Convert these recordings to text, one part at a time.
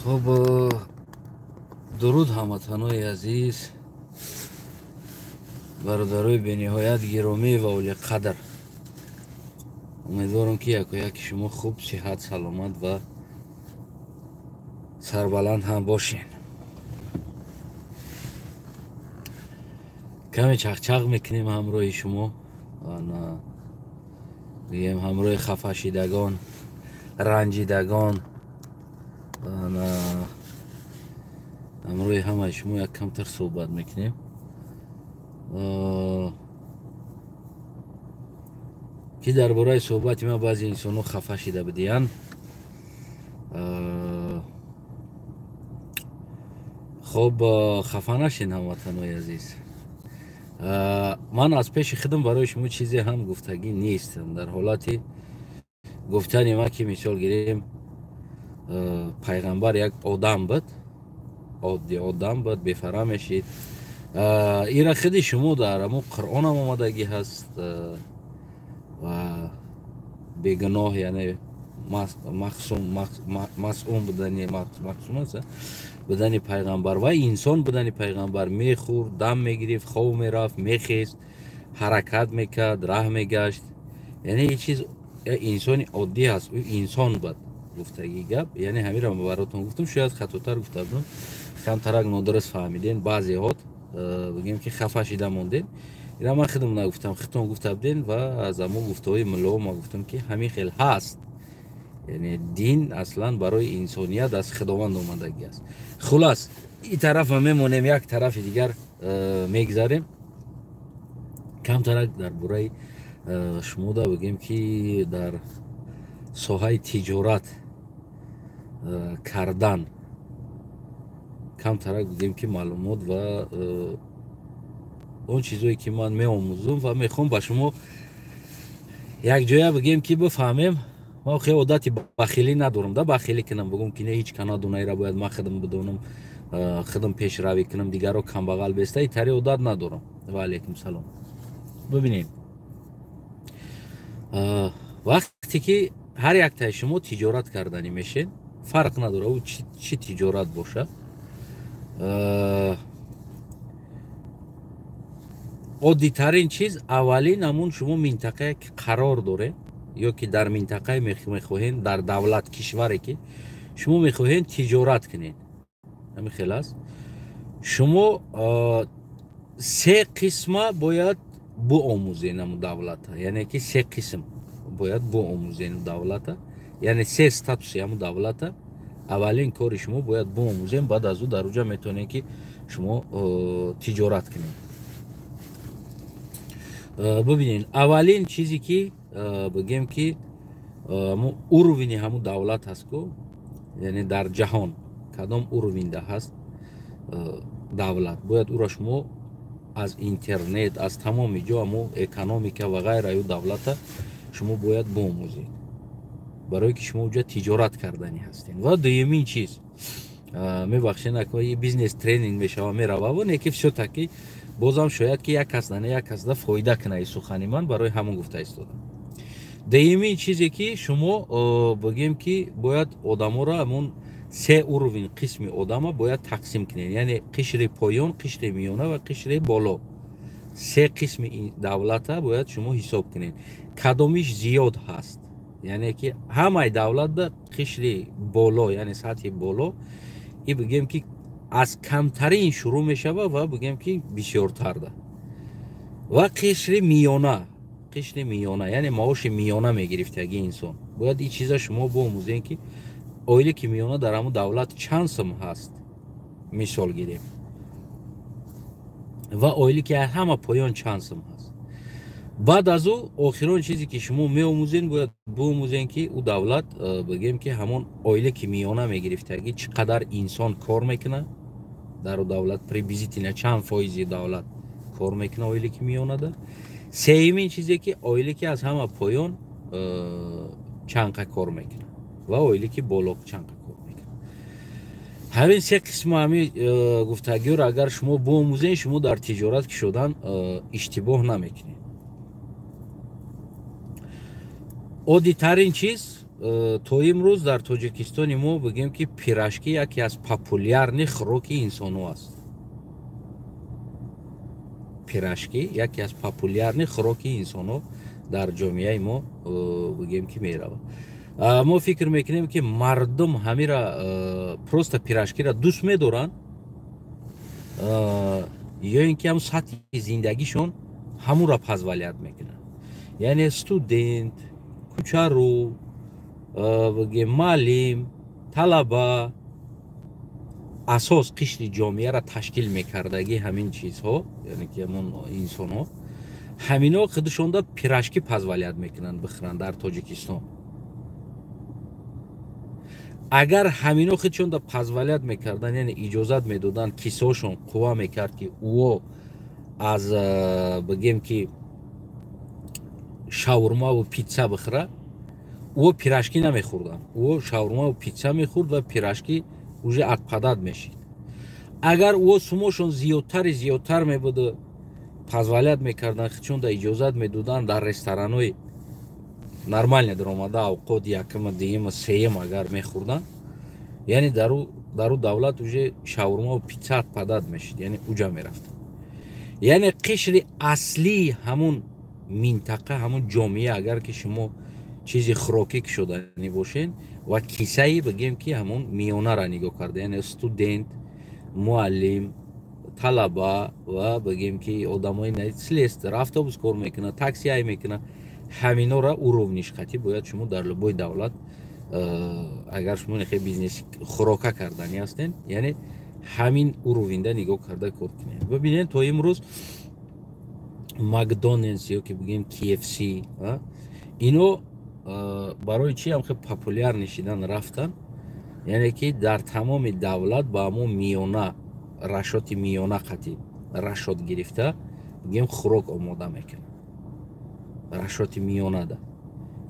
خب درود هموطنای عزیز، برادرای بینهایت گرامی و اولی قدر. امیدوارم که یکی شما خوب، صحت، سلامت و سربلند هم باشین. کمی چغچغ میکنیم همراه شما، بگیم همراه خفشیدگان، رنجیدگان، همراه همه شما یک کمتر صحبت میکنیم. که درباره صحبت ما بعضی انسانو خفه شده بدین. خب خفه نشین هموطنای عزیز. من از پیش خودم برای شما چیزی هم گفتگی نیستم. در حالتی گفتن ما که مثال گیریم پیغمبر یک آدم بود، عادی آدم بود، بفرا میشید. این خود شما در همون قرآن هم آمدگی هست و بگناه یعنی معصوم بدنی بدن پیغمبر و انسان بدن پیغمبر میخورد، دم میگرفت، خواب میرفت، میخیست، حرکت میکرد، راه میگشت. یعنی یه چیز انسانی عادی هست. او انسان بود. گفتگی گپ یعنی همین را براتون گفتم. شاید خطاتر گفتم، کم ترک نادرست فهمیدین. بعضی هات بگیم که خفه شده موندین. اینا من خودم نگفتم، خودتون گفته بودین و از همون گفتهای ملا ما گفتم که همین خیلی هست. یعنی دین اصلا برای انسانیت از خداوند اومدگی است. خلاص این طرف میمونیم، یک طرف دیگر میگذاریم. کم ترک در برای شما دا بگیم که در ساحه تجارت کردن کم ترک بگیم که معلومات و اون چیزایی که من میآموزم و میخوام با شما یک جایی بگیم که بفهمیم. ما خیلی عادت بخیلی ندارم، ده بخیلی کنم بگم که نه هیچ کنا دونایی را باید من خودم بدونم، خودم پیش روی کنم، دیگر رو کم بغل بسته. این طری عادت ندارم. و علیکم سلام. ببینید وقتی که هر یک تای شما تجارت کردنی میشین، فرق نداره او چی تجارت باشه. عادی ترین چیز اولین همون شما منطقه که قرار داره یا که در منطقه میخواهین، در دولت کشوری که شما میخواهین تجارت کنین، همین خلاص شما سه قسمه باید بو آموزین همون دولت ها. یعنی که سه قسم باید بو آموزین دولت ها، یعنی سه استاتوسی همون دولت ها. اولین کار شما باید بو آموزین، بعد از او در اونجا میتونین که شما تجارت کنین. ببینین اولین چیزی که بگیم که اوروینی همون دولت هست که یعنی در جهان کدام اوروینده هست دولت، باید او را شما از اینترنت، از تمام جا همون اکونومیکا و غیره ایو دولت شما باید بآموزید برای که شما اونجا تجارت کردنی هستین. و دومین چیز میبخشین اگه بیزنس ترینینگ میشه و میره و نیکی شده که بازم شاید که یک کس ده فایده کنه ای سخنی من برای همون گفته ایستادم. دومین چیزی که شما بگیم که باید آدما را همون سه اوروین قسم آدما باید تقسیم کنین. یعنی قشر پایان، قشر میانه و قشر بالا. سه قسم این دولت ها باید شما حساب کنین کدامیش زیاد هست. یعنی که همه دولت ده قشر بالا یعنی سطح بالا این بگیم که از کمترین شروع میشه و بگیم که بسیارتر ده. و قشر میانه یعنی معاش میانه میگرفت اگه انسان باید این چیزا شما بآموزین که اویلی که میانه در همون دولت چند سم هست مثال گیریم و اویلی که همه پایان چند سم هست. بعد از او آخرین چیزی که شما میآموزین باید بآموزین که او دولت بگیم که همون اویلی که میانه میگرفت اگه چقدر انسان کار میکنه در دولت پریبیزیتینه، چند فایزی دولت کار میکنه اویلی که میانه ده. سومین چیزی که اویلی که از همه پایان چند کار میکنه و اویلی که بالا چند کار میکنه. همین سه قسم همین گفتگی رو اگر شما بآموزین شما در تجارت که شدن اشتباه نمیکنید. عادی ترین چیز то имрӯз дар тоҷикистони мо бигем ки пирашкӣ яке аз популярни хӯроки инсонҳо аст. Пирашкӣ яке аз популярни хӯроки инсонҳо дар ҷомеаи мо бигем ки меравад. Мо фикр мекунем ки мардум ҳамира просто пирашкиро дӯст медоранд ё ин ки ҳам сатҳи зиндагишон ҳамонро позволят мекунанд. яъне студент, кӯчарӯ, бигем маълим, талаба асос қишри ҷомеаро ташкил мекардаги ҳамин чизҳо, яъне ки ҳамон инсонҳо, ҳамино худашонда пирашкӣ позволят мекунанд бихӯранд дар Тоҷикистон. агар ҳамино худшонда позволят мекарданд, яъне иҷозат медоданд, кисаҳошон қувва мекард ки ӯо аз бигем ки шаурмаву питса бихӯра, ӯо пирашкӣ намехӯрданд. ӯо шаурмаву питса мехӯрд ва пирашкӣ уже адпадад мешид. агар ӯо сумошон зиёдтар мебуд, позволят мекарданд, худшонда иҷозат медоданд дар ресторанои нормалне даромада авқот якама, дуюма, сеюм агар мехӯрданд, яъне дар ӯ давлат уже шаурмаву питса адпадад мешид, яъне уҷа мерафт. яъне қишри аслии ҳамон минтақа, ҳамон ҷомеа, агар ки шумо чизи хӯрокӣ кушодани бошед ва кисаи бигем ки ҳамон миёнаро нигоҳ карда, яъне студент, муаллим, талаба ва бигем ки одамои слесатор, автобус кор мекунад, таксиай мекунад, ҳаминора уровнишқатӣ бояд шумо дар любой давлат, агар шумо нехе бизнеси хӯрока кардани ҳастед, яъне ҳамин уровинда нигоҳ карда кор кунед. бибинед то имрӯз Макдональдс ё ки бигем KFC, ино барои чи ҳам хеле популяр нишидан рафтан, яъне ки дар тамоми давлат ба ҳамон миёна, рашоти миёна қатӣ рашот гирифта бигем хӯрок омода мекунад. рашоти миёнада,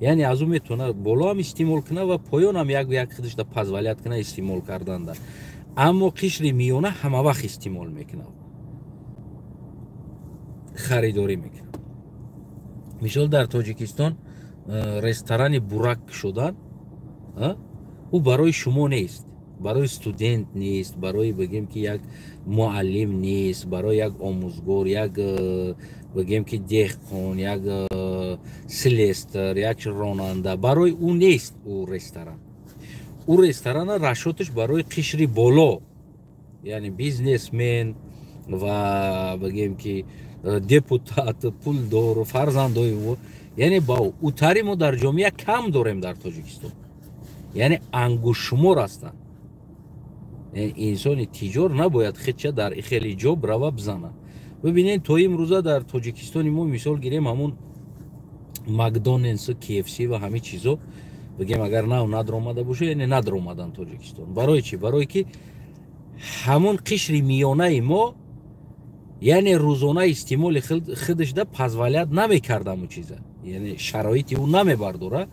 яъне аз ӯ метавона боло ҳам истеъмол кунад ва поён ҳам як худашда позволят кунад истеъмол карданда, аммо қишри миёна ҳама вақт истеъмол мекунад, харидорӣ мекунад. мисол дар Тоҷикистон ресторани бурак шудан, ӯ барои шумо нест, барои студент нест, барои бигем ки як муаллим нест, барои як омӯзгор, як бигем ки деҳқон, як слесатор, як ронанда, барои ӯ нест ӯ ресторан. ӯ ресторана рашоташ барои қишри боло, яъне бизнесмен ва бигем ки депутат, пулдор, фарзандои ӯ, яъне ба утари мо дар ҷомеа кам дорем дар Тоҷикистон, яъне ангушшумор ҳастанд. инсони тиҷор набояд худша дар хеле ҷо брава бизана. бибинед то имрӯза дар Тоҷикистони мо мисол гирем ҳамон Макдональдс, KFC ва ҳамин чизо бигем агар нав надромада боша, яъне надромадан Тоҷикистон. барои чи? барое ки ҳамон қишри миёнаи мо, яъне рӯзона истеъмоли худашда позволят намекардам ӯ чиза, яъне шароити ӯ намебардора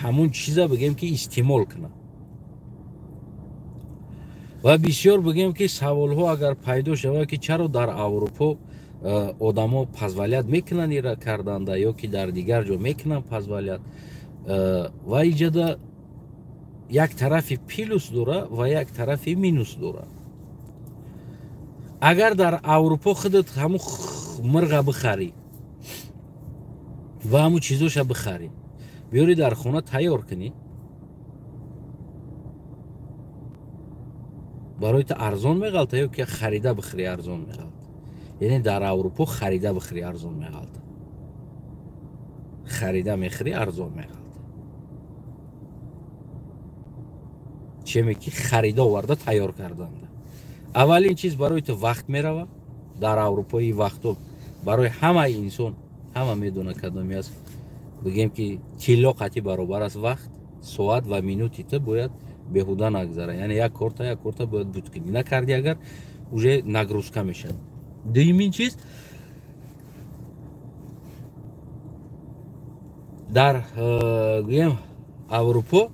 ҳамон чиза бигем ки истеъмол кунад. ва бисёр бигем ки саволҳо агар пайдо шавад ки чаро дар Аврупо одамо позволят мекунанд ира карданда, ё ки дар дигар ҷо мекунанд позволят, ва иҷода як тарафи плюс дора ва як тарафи минус дора. агар дар Аврупо худат ҳамон мирға бихарӣ ва ҳамон чизоша бихарӣ, биёрӣ дар хона тайёр кунӣ, бароита арзон меғалта ё ки харида бихӯрӣ арзон меғалта. яъне дар Аврупо харида бихӯрӣ арзон меғалта, харида мехӯрӣ арзон меғалта. чеме ки харида оварда тайёр карданда. аввалин чиз бароита вақт мерава. дар Аврупои вақтҳо барои ҳамаи инсон, ҳама медона кадоме аст, бигем ки тилло қатӣ баробар аст вақт, соат ва минути та бояд беҳуда нагзара, яъне як корта бояд буд кунӣ, накардӣ агар уже нагрузка мешавад. дуюмин чиз, дар гӯем Аврупо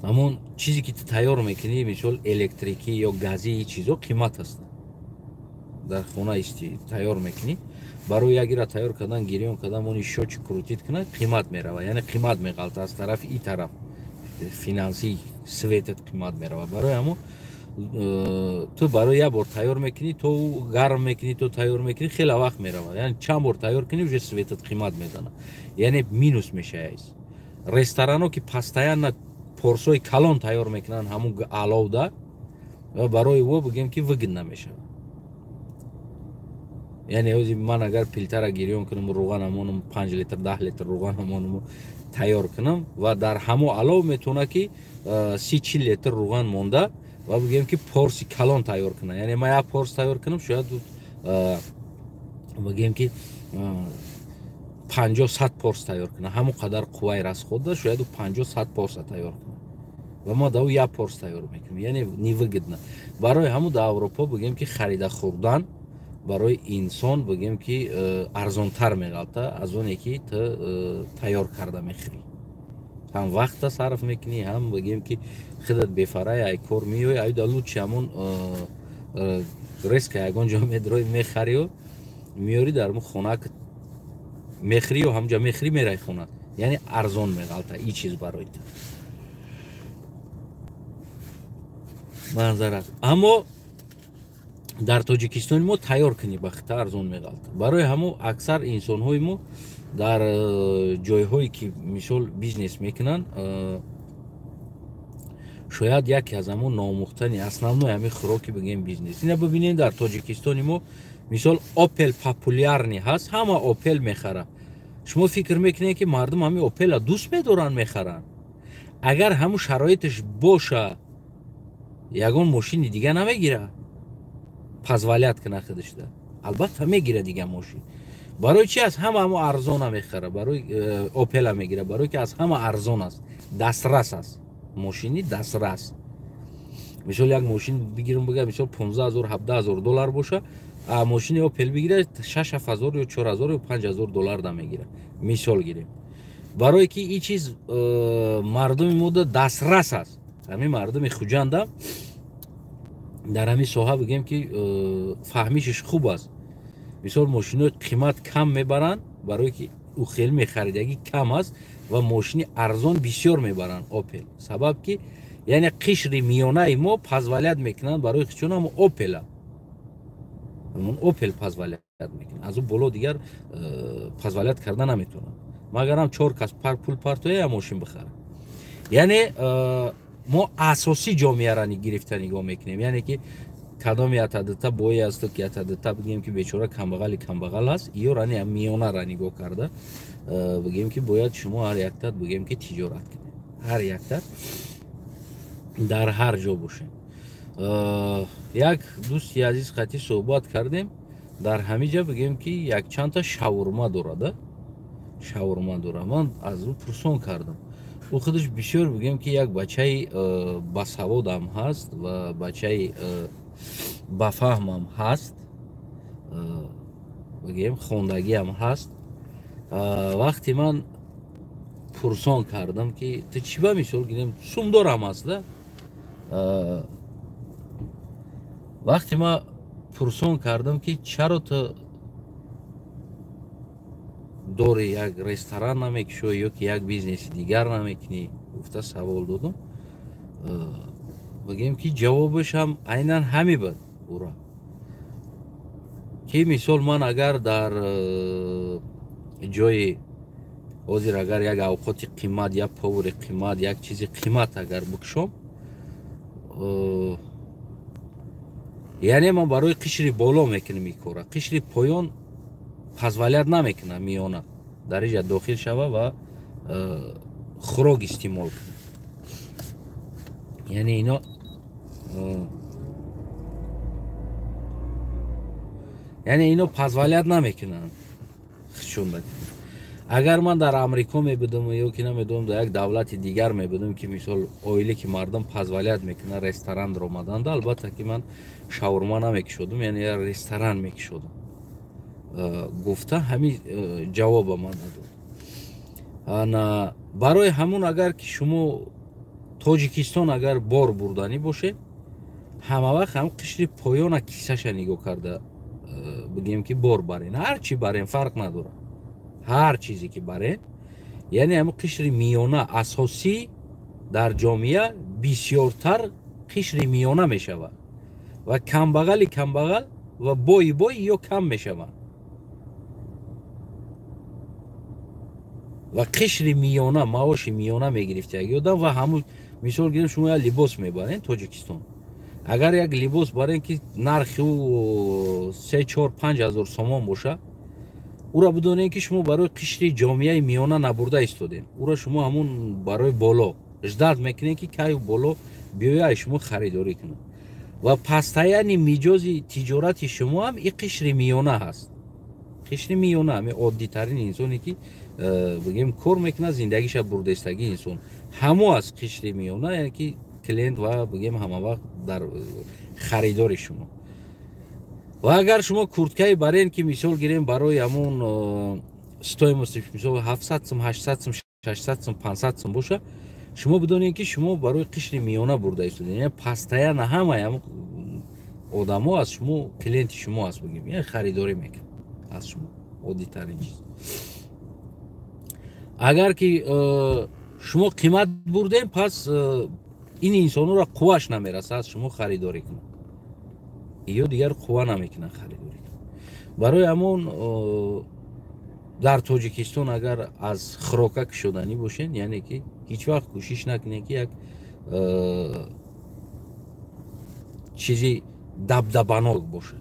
ҳамон чизе ки ту тайёр мекунӣ, мисол электрикӣ ё гази чизо қимат ҳастанд. дар хона тайёр мекунӣ, барои ягира тайёр кардан гирён кардан они шочи крутит кунад, қимат мерава, яъне қимат меғалта аз тарафи и тараф финанси светет қимат мерава. Барои ҳамон ту барои як бор тайёр мекунӣ, то гарм мекунӣ, то тайёр мекунӣ, хеле вақт мерава. Яъне чанд бор тайёр кунӣ уже светет қимат медана, яъне минус мешавад. Ресторанҳо ки постоянно порсои калон тайёр мекунанд ҳамун аловда, ва барои во бигем ки выгодно мешавад. Яъне ҳозир ман агар пилтара гирён кунам, руған ҳамонам 5 литр 10 литр руған ҳамонам тайёр кунам ва дар ҳамо алов метавона ки 30-40 литр руған монда ва бигем ки порси калон тайёр кунам. Яъне ман як порс тайёр кунам, шояд бигем ки 50-100 порс тайёр кунам. Ҳамон қадар қувваи расход дошт, шояд 50-100 порс тайёр кунам. Ва мо дав як порс тайёр мекунем, яъне невыгодно. Барои ҳамон дар Авропа бигем ки харида хӯрдан барои инсон бигем ки арзонтар меғалта аз оне ки ту тайёр карда мехӯрӣ. ҳам вақта сарф мекунӣ, ҳам бигем ки худат бефарай ай кор меои, айда лучши ҳамон реска ягон ҷо медрои мехариё, меёри дар хона мехӯриё, ҳамҷа мехӯрӣ мераи хона, яъне арзон меғалта и чиз барои ту. манзарат аммо дар Тоҷикистони мо тайёр кунӣ ба хита арзон меғалта. Барои ҳамо аксар инсонҳои мо дар ҷойҳое ки мисол бизнес мекунанд, шояд яке аз ҳамон номӯхтани основной ҳамин хӯроки бигем бизнес. Ина бибинем дар Тоҷикистони мо мисол Opel популярни ҳаст, ҳама Opel мехарад. Шумо фикр мекунед ки мардум ҳамин Opel-а дӯст медоранд мехаранд? Агар ҳамун шароиташ боша, ягон мошини дига намегирад? Позволят куна худашда. Албатта мегирад дига мошин. Барои чи аст? Ҳама ҳамон арзона мехара, барои Opel-а мегирад, барои ки аз ҳама арзон аст, дастрас аст. Мошини дастрас. Мисол як мошин бигирам, бигам мисол 15000 17000 доллар боша, а мошини Opel бигирад 6000 ё 4000 ё 5000 доллар да мегирад. Мисол гирем. Барои ки ин чиз мардуми мода дастрас аст. Ҳамин мардуми хуҷанда дар ҳамин соҳа бигем ки фаҳмишиш хуб аст. Мисол мошинои қимат кам мебаранд, барое ки ӯ хеле мехаридагӣ кам аст ва мошини арзон бисёр мебаранд Opel. Сабаб ки яъне қишри миёнаи мо позволят мекунанд барои чун ҳамон Opel-а. ҳамон Opel позволят мекунанд. Аз ӯ боло дигар позволят карда наметавонанд. Магарам 4 кас пул партоя я мошин бихарад. Яъне мо асосӣ ҷомеаро гирифта нигоҳ мекунем. Яъне ки кадом ятадита бое асту ки ятадита бигем ки бечора камбағали камбағал аст, ё рани миёнаро нигоҳ карда бигем ки бояд шумо ҳар яктат бигем ки тиҷорат кунед. Ҳар яктат дар ҳар ҷо бошем. Як дӯсти азиз қатӣ суҳбат кардем, дар ҳамин ҷа бигем ки якчандта шавурма дорад. Шавурма дорад. Ман аз ӯ пурсон кардам. ӯ худаш бисёр бигем ки як бачаи басаводам ҳаст ва бачаи бафаҳмам ҳаст, бигем хондагиам ҳаст. Вақте ман пурсон кардам ки ту чӣ ба мисол гирем сумдорам аста. Вақте ман пурсон кардам ки чаро ту дори як ресторан намекушоӣ ё ки як бизнеси дигар намекунӣ, гуфта савол додам. Бигем ки ҷавобаш ҳам айнан ҳамин буд ура. Ки мисол ман агар дар ҷои ҳозир агар як авқоти қимат, як повари қимат, як чизи қимат агар бикушом, яъне ман барои қишри боло мекунам ин кора. Қишри поён позволят намекунад миёна дар инҷа дохил шава ва хӯрок истеъмол кунад. Яъне ино яъне ино позволят намекунанд хушунда. Агар ман дар Амрико мебудам ё ки намедонам дар як давлати дигар мебудам ки мисол оиле ки мардум позволят мекунад ресторан омаданда, албатта ки ман шавурма намекушодам, яъне як ресторан мекушодам. Гуфта ҳамин ҷавоба ман дод. Барои ҳамон агар ки шумо Тоҷикистон агар бор бурданӣ боше, ҳама вақт ҳам қишри поёна киссаша нигоҳ карда بگیم که بار برین، هر چی برین فرق نداره، هر چیزی که برین، یعنی همون قشر میانه اساسی در جامعه بسیارتر قشر میانه می شود و کمبغل و بای یا کم می شود و قشر میانه معاش میانه می گرفته یک آدم و همون مثال گیریم شما یک لباس می برین تاجیکستان، اگر یک لباس برین که نرخ او 3-4-5 هزار سومان باشه، او را بدونین که شما برای قشر جامعه میانه نبرده ایستادین، او را شما همون برای بالا اجداد میکنین که کی بالا بیایه شما خریداری کنه و پستایان میجاز تجارت شما هم این قشر میانه هست. قشر میانه هم عادی ترین انسانی که بگیم کار میکنه زندگیش بردستگی انسان همو از قشر میانه، یعنی که کلینت و بگیم همه وقت در خریدار شما. و اگر شما کورتکای برین که مثال گیریم برای همون ستویموستش مثال 700 سم 800 سم 600 سم 500 سم باشه، شما بدونین که شما برای قشر میانه برده ایستادین، یعنی پستایا نه همه آدما از شما کلینت شما هست بگیم، یعنی خریداری میکنه از شما عادی ترین چیز. اگر که شما قیمت بردین پس این انسانو را قواش نمیرسه از شما خریداری کنه یا دیگر قوا نمیکنه خریداری کنه. برای همون در تاجیکستان اگر از خوراکک شدنی باشین، یعنی که هیچ وقت کوشش نکنین که یک چیزی دبدبانок باشه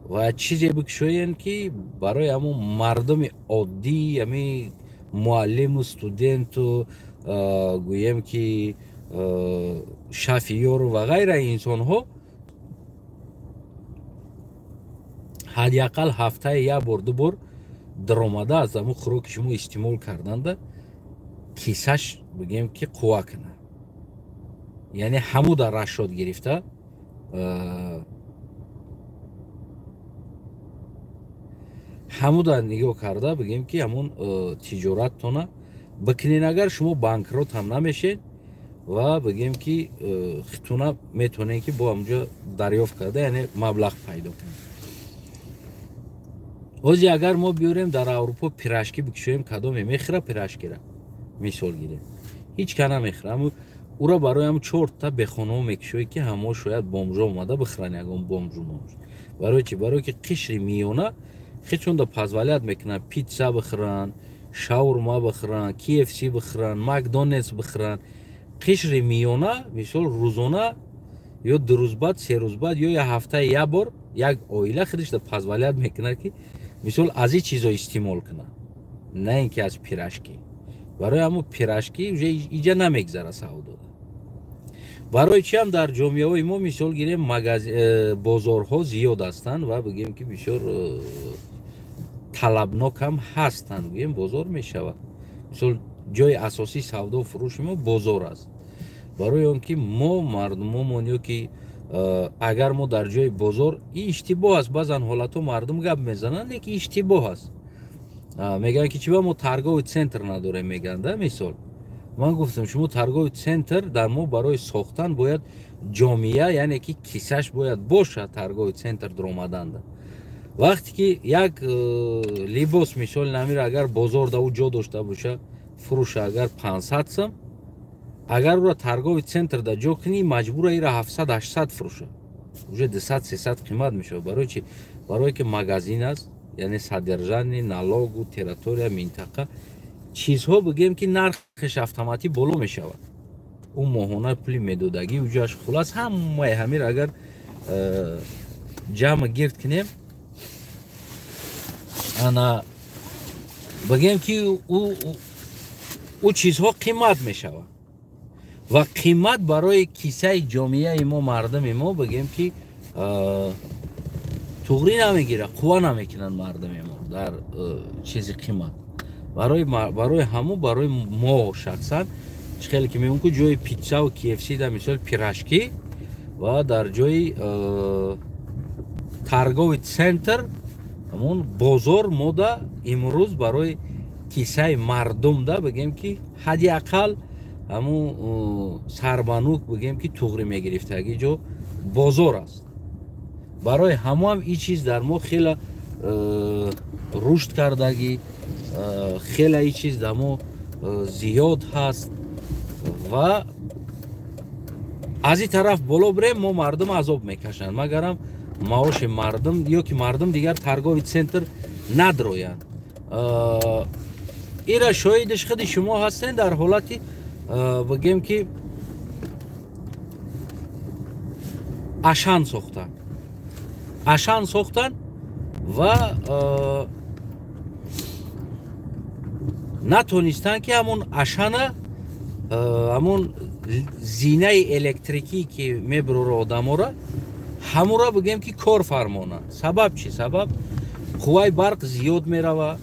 و چیزی بکشوین که برای همون مردم عادی، همین معلم و استودنت و گویم که شفیار و غیر انسان ها حداقل هفته یک بار دو بار درآمده از همون خوراک شما استعمال کردند کیسش بگیم که قوا کنه، یعنی همو در رشاد گرفته همو در نگاه کرده بگیم که همون تجارت تونه بکنین. اگر شما بانکروت هم نمیشین و بگیم که خطونه میتونین که با همونجا دریافت کرده، یعنی مبلغ پیدا کنید. اوزی اگر ما بیاریم در اروپا پیراشکی بکشویم کدام میخره پیراشکی را مثال گیریم هیچ کنه میخره، اما او را برای هم 4 تا به خانه میکشوی که همه شاید بامجا اومده بخرن یکم بامجو برای چی؟ برای که قشر میانه خیچون دا پزولیت میکنن پیتزا بخرن، شاورما بخرن، KFC بخرن، مکدونالدز بخرن. قشر میانه مثال روزانه یا 2 روز بعد 3 روز بعد یا یه هفته یک بار یک عائله خودش دا پزولیت میکنه که مثال از این چیزا استعمال کنه، نه اینکه از پیراشکی. برای همون پیراشکی اینجا نمیگذره سعودا. برای چی هم در جامعه های ما مثال گیریم بازارها زیاد هستند و بگیم که بسیار طلبناک هم هستند، بگیم بازار میشود. مثال جای اساسی سودا و فروش ما بازار است. برای اون که ما مردممون که اگر ما در جای بازار این اشتباه است، بعضن حالت مردم گپ میزنن که اشتباه است، میگن که چرا ما ترگاه سنتر نداریم. میگن ده مثال من گفتم شما ترگاه سنتر در ما برای ساختن باید جامعه، یعنی که کیسش باید باشه ترگاه سنتر در آمدن. وقتی که یک لباس مثال نمیر اگر بازار دا جا داشته باشه فروش اگر 500 سم، اگر رو ترگاه سنتر دا جا کنی مجبور ایره 700-800 فروشه، уже 200-300 قیمت میشه. برای چی؟ برای که مغازین است، یعنی صدرجانی نالوگ و تریتوریا منطقه چیزها بگیم که نرخش اتوماتیک بالا می شود. اون ماهانه پول میدادگی و جاش خلاص همین اگر جمع گرد کنیم انا بگیم که او چیزها قیمت می شود و قیمت برای کیسه جامعه ما مردم ما بگیم که توغری نمیگیره، قوا نمیکنن مردم ما در چیزی قیمت. برای همو برای ما شخصا خیلی که میمون که جای پیتزا و KFC در مثال پیراشکی و در جای ترگاه سنتر همون بازار ما دا امروز برای کیسه مردم دا بگیم که حداقل همون سربانوک بگیم که توغری میگرفتگی جو بازار است. برای همه هم این چیز در ما خیلی رشد کردگی، خیلی این چیز در ما زیاد هست و از این طرف بالا بریم ما مردم عذاب میکشن مگرم معاش مردم یا که مردم دیگر ترگاوی سنتر ندرویند. ایرا شاهدش خود شما هستین در حالتی بگیم که اشان ساختن و نتونستن که همون اشانه همون زینه الکتریکی که میبره آدم را همون را بگیم که کار فرمانه. سبب چی؟ سبب قوای برق زیاد میروه،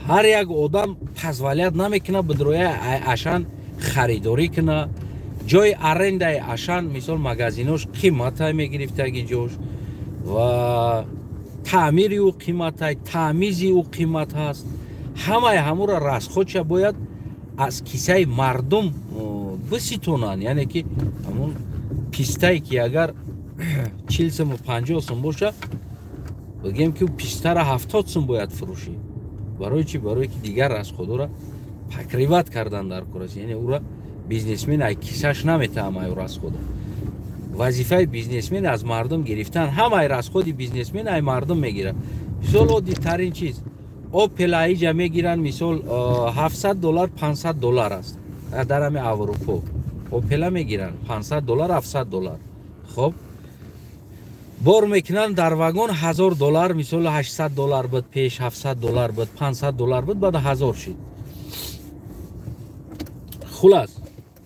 هر یک آدم پزولیت نمیکنه بدروی اشان خریداری کنه. جای ارنده اشان مثال مگازیناش قیمت های میگرفته جوش و تعمیری او قیمت های، تمیزی او قیمت هست. همه را رسخودش باید از کیسه مردم بسیتونن. یعنی که همون پیستایی که اگر 40 سم و 50 سم باشه بگیم که پیسته را 70 سم باید فروشی. برای چی؟ برای که دیگر رسخود را پکریوت کردن در کورس. یعنی او را بیزنسمن ای کیسش نمیتونه ای رسخود. وظیفه بیزنسمن از مردم گرفتن. همه رسخودی بیزنسمن ای مردم میگیره. مثال عادی ترین چیز اوپل ایجا میگیرن مثال $700 $500 است در همه اروپا. اوپل میگیرن $500 $700. خب بار میکنن در واگن $1000 مثال $800 بود پیش، $700 بود، $500 بود، بعد 1000 شد. خلاص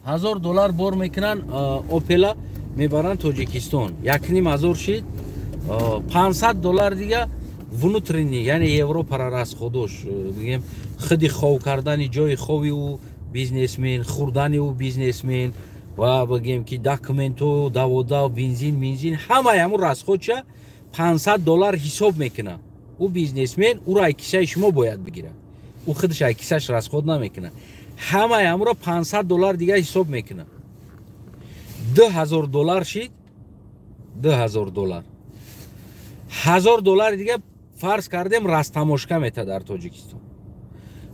$1000 بار میکنن اوپل میبرن تاجیکستان 1,500 شد. $500 دیگه ونوترینی یعنی یوروپا را رسخودش بگیم خودی خو کردن جای خوی او بیزنسمن، خوردن او بیزنسمن و بگیم که داکومنت و داودا و بنزین همون رسخودشه $500 حساب میکنه. او بیزنسمن او را کیسه شما باید بگیره، او خودش کیسهش رسخود نمیکنه. همون را $500 دیگه حساب میکنه. $2,000 شد. $2,000 $1,000 دیگه فرض کردیم رستماشکا میته در تاجیکستان.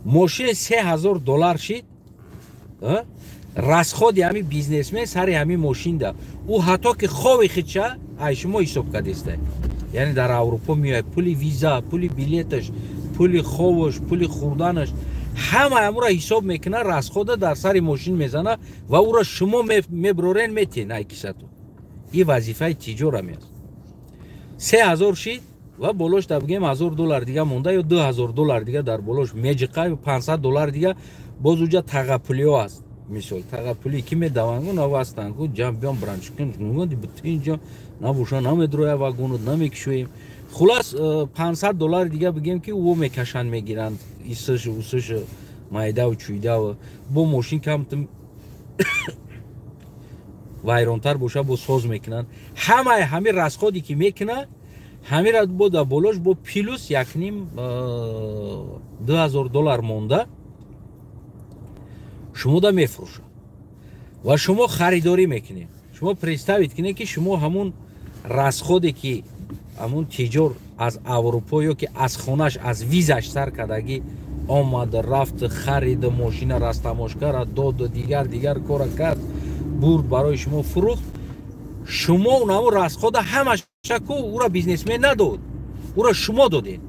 ماشین $3,000 شد. رسخود همی بیزنسمن سر همی ماشین ده او حتی که خواه خودشه ای شما حساب کردیسته. یعنی در اروپا میای پولی ویزا، پولی بلیتش، پولی خوش، پولی خوردنش همه را حساب میکنه. رسخود در سر ماشین میزنه و او را شما میبرورین میتین ای کیستو. این وظیفه تجار همی است. 3,000 شد و بولوش در بگیم $1,000 دیگه مونده یا $2,000 دیگه در بولوش میجقه و $500 دیگه باز اوجا تغپولیو است. مثال تغپولی که میدوانگو نوستنگو جام بیام برانچ کنیم دی بت اینجا نبوشا نمیدروی واگونو نمیکشویم. خلاص $500 دیگه بگیم که او میکشن میگیرند ایسش اوسش مایده و چویده و با ماشین کم وایرانتر باشه با ساز میکنن. همه رسخودی که میکنه همه را با بولوش با پیلوس $2,000 مونده شما دا میفروشه و شما خریداری میکنید. شما پرستوید کنه که شما همون رسخودی که همون تجار از اروپا یا که از خونش از ویزش سر کردگی آمد رفت خرید ماشین رستماشکا را داد دیگر کار کرد برد برای شما فروخت. شما اون رسخود همش شکو او را بیزنسمن نداد، او را شما دادین.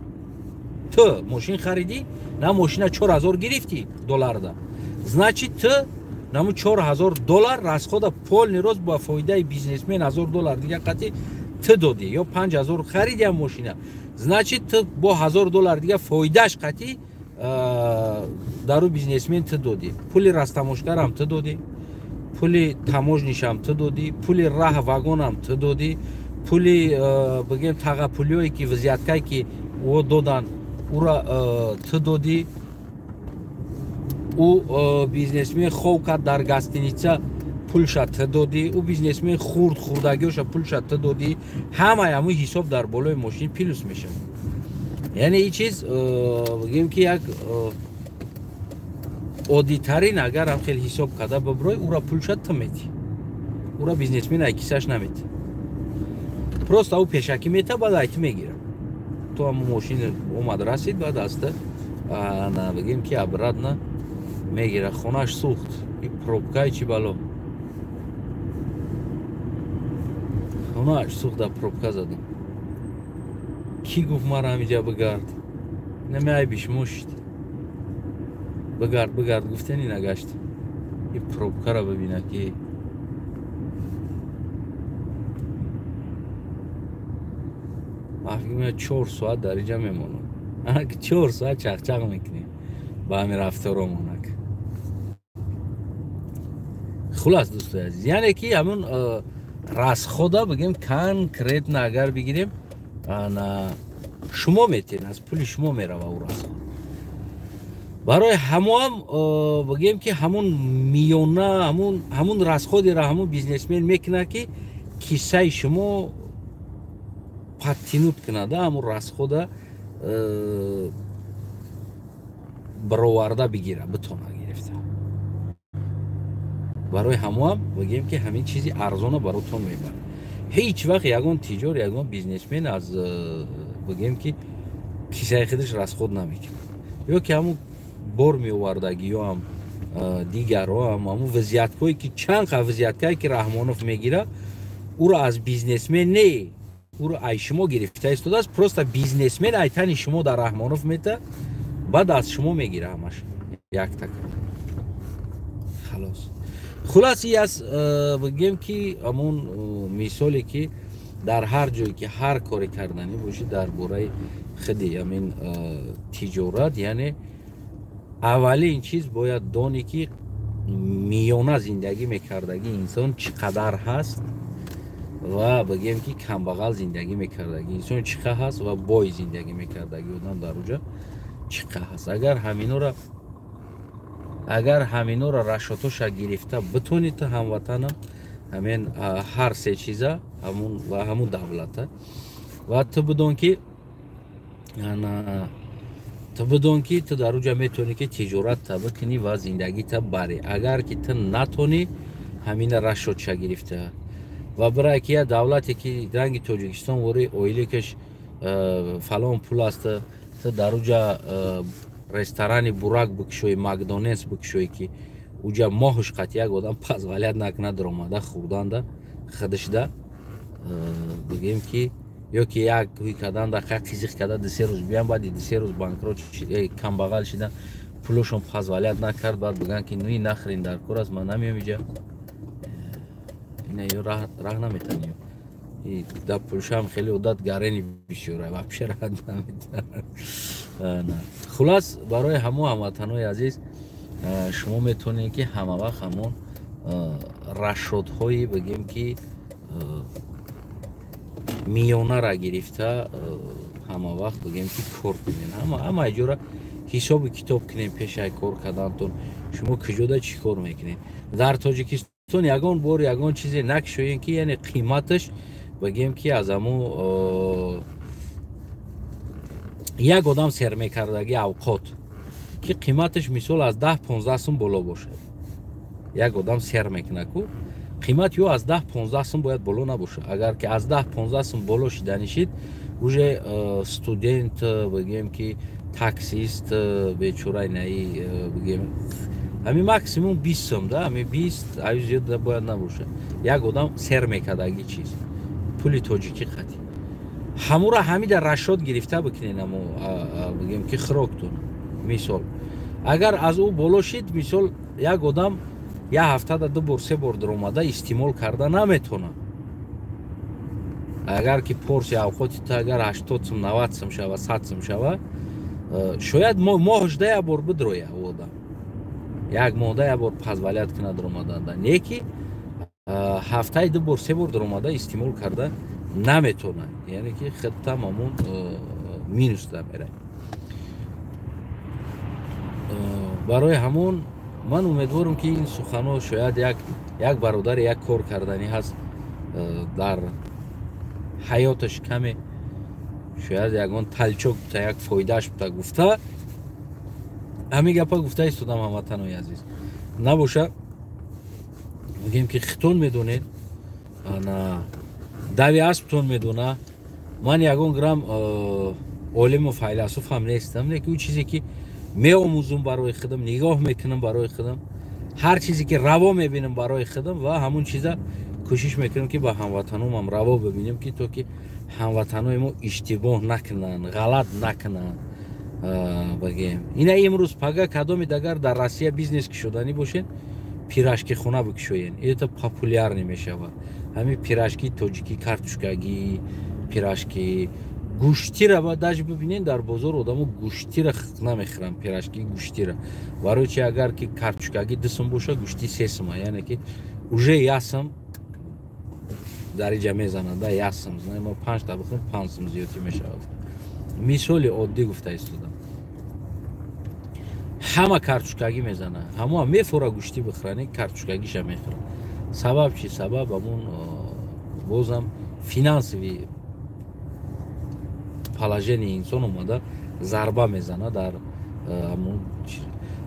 تو ماشین خریدی نه ماشین 4,000 گرفتی دلار ده، значит تو نمو $4,000 رسخود پول نیروز با فایده بیزنسمن $1,000 دیگه قطعی تو دادی یا 5,000 خریدی هم ماشینه، значит تو با $1,000 دیگه فایدهش قطعی در رو بیزنسمن تو دادی. پول رستماشکا هم تو دادی، پول تاموژنیش هم تو دادی، پول راه واگن هم تو دادی، پول بگیم تغپولیایی که وضعیتکایی که او دادن او را تو دادی. او بیزنسمن خوب کرد در گاستینیچا پولش تو دادی، او بیزنسمن خوردگیش پولش تو دادی. همه حساب در بالای ماشین پیلوس میشه. یعنی این چیز بگیم که یک عادی ترین اگر هم خیلی حساب کرده ببرای او را پولش تو میدی. او را بیزنسمن ایکیسش نمیده. پروست او پیشکی میته بعد ایت میگیره. تو هم ماشین اومد رسید بعد است نه بگیم که ابراد نه میگیره خونش سوخت. این پروبکای چی بالا خونش سوخت در پروبکا زدم. کی گفت ما را همینجا بگرد نمیای بیش مشت بگرد گفتنی نگشت. این پروبکا را ببینه که ما 4 ساعت در اینجا میمونم. 4 ساعت چخچق میکنیم با همین رفتارمونک. خلاص دوستای عزیز یعنی که همون راست خدا بگیم کانکریت اگر بگیریم شما میتین از پول شما میره و او راست برای هم بگیم که همون میونه همون راست خودی را همون بیزنسمن میکنه که کیسه شما پاتینوت کنه ده همون راست خدا برآورده بگیره بتونه گرفته. برای هم بگیم که همین چیزی ارزانه براتون میبره. هیچ وقت یگان تجار یگان بیزنسمن از بگیم که کیسه خودش راست خود نمیکنه یا که همون بر میوردگی یا هم دیگر هم همون وضعیت‌هایی که چند وضعیت‌هایی که رحمانوف میگیره او را از بیزنسمن نه او را ای شما گرفته است است پروست بیزنسمن ایتن شما در رحمانوف میته بعد از شما میگیره همش یک تک. خلاصی از بگیم که همون مثالی که در هر جایی که هر کاری کردنی باشه در باره خودی همین تجارت یعنی اولین چیز باید دانی که میانه زندگی میکردگی انسان چقدر هست و بگیم که کم بغل زندگی میکردگی انسان چقدر هست و بای زندگی میکردگی آدم در اونجا چقدر هست. اگر همینو را رشاتوش گرفته بتونید هموطنم همین هر سه چیزه همون دولته و تو بدون که تو در اونجا میتونی که تجارت تا بکنی و زندگی تا بری. اگر که تو نتونی همین رشاتوش گرفته و برای که دولتی که رنگ تاجیکستان وری اویلی کش فلان پول است تو در اونجا رستورانی براک بکشوی مکدونالدز بکشوی که اونجا ماهش قطعی یک آدم پس ولیت نکنه در آمده خودان ده خودش ده بگیم که یا که یک روی کدن در خیلی تیزیخ کده 2 روز بیان بعد 2 روز بانکروت کم بغل شدن پولشون پس ولیت نکرد بعد بگن که نوی نخرین در کور از من نمیم اینجا اینه یا راه نمیتنیم در پولش هم خیلی عدت گرینی بیشوره و بشه راه نمیتن. خلاص برای هموطنای عزیز شما میتونید که همه وقت همون رشادهایی بگیم که میانه را گرفته همه وقت بگیم که کار کنین همه اجوره حساب کتاب کنین پیش ای کار کردنتون شما کجا چی کار میکنین. در تاجیکستان یگان بار یگان چیزی نکشوین که یعنی قیمتش بگیم که از همون یک آدم سرمایه کردگی اوقات که قیمتش مثال از 10-15 سوم بالا باشه یک آدم سرمایه کنه کو قیمت یا از 10-15 سوم باید بالا نباشه. اگر که از 10-15 سوم بالا شدنشید اوجه استودنت بگیم که تاکسیست بیچاره نهی بگیم همین مکسیموم 20 سوم ده همین 20 زیاد باید نباشه یک آدم سرمایه کردگی چیز پولی تاجیکی خطی همون را همین در رشاد گرفته بکنین اما بگیم که خراکتون مثال اگر از او بالا شید مثال یک آدم یک هفته در 2 بار 3 بار در اومده استعمال کرده نمیتونه. اگر که پرس یا اوقاتی تا اگر 80 سم 90 سم شوه 100 سم شوه شاید ماهش ده بار بدرویه او آدم یک ماه ده بار پس ولیت کنه در اومدن یکی هفته 2 بار 3 بار در اومده استعمال کرده نمیتونه یعنی که خط تمامون مینوس ده میره. برای همون من امیدوارم که این سخنو شاید یک برادر یک کار کردنی هست در حیاتش کمی شاید یگان تلچوک تا یک فایدهش بتا گفته همین گپا گفته ایستادم هموطنای عزیز نباشه بگیم که خطون میدونید ана дави асптон медона. Ман ягон грам олиму файласуфам нестам, лекин ӯ чизе ки меомӯзум барои худам, нигоҳ мекунам барои худам, ҳар чизе ки раво мебинам барои худам ва ҳамун чиза кӯшиш мекунам ки ба ҳамватаномам раво бибинем, ки то ки ҳамватанои мо иштибоҳ накунанд, ғалат накунанд. Багем ина имрӯз пага кадоми дагар дар Россия бизнес кушоданӣ бошед, пирашки хона бикушоен, это популярный мешавад. Ҳамин пирашки тоҷикӣ, картошкагӣ, пирашки гӯштира ва даже бибинед дар бозор одамо гӯштира намехӯранд, пирашки гӯштира. Барои чи агар ки картошкагӣ 2 сум боша, гӯшти 3 сума, яъне ки уже 1 сум дариҷа мезанад, 1 сум, знае мо 5 та бихӯрем 5 сум зиёдӣ мешавад. Мисоли оддӣ гуфта истодам. Ҳама картошкагӣ мезанад, ҳамоам мефора гӯшти бихӯранд, картошкагиша мехӯранд. Сабаб чи? Сабаб ҳамун бозам финансовӣ положение инсон омада зарба мезанад дар ҳамун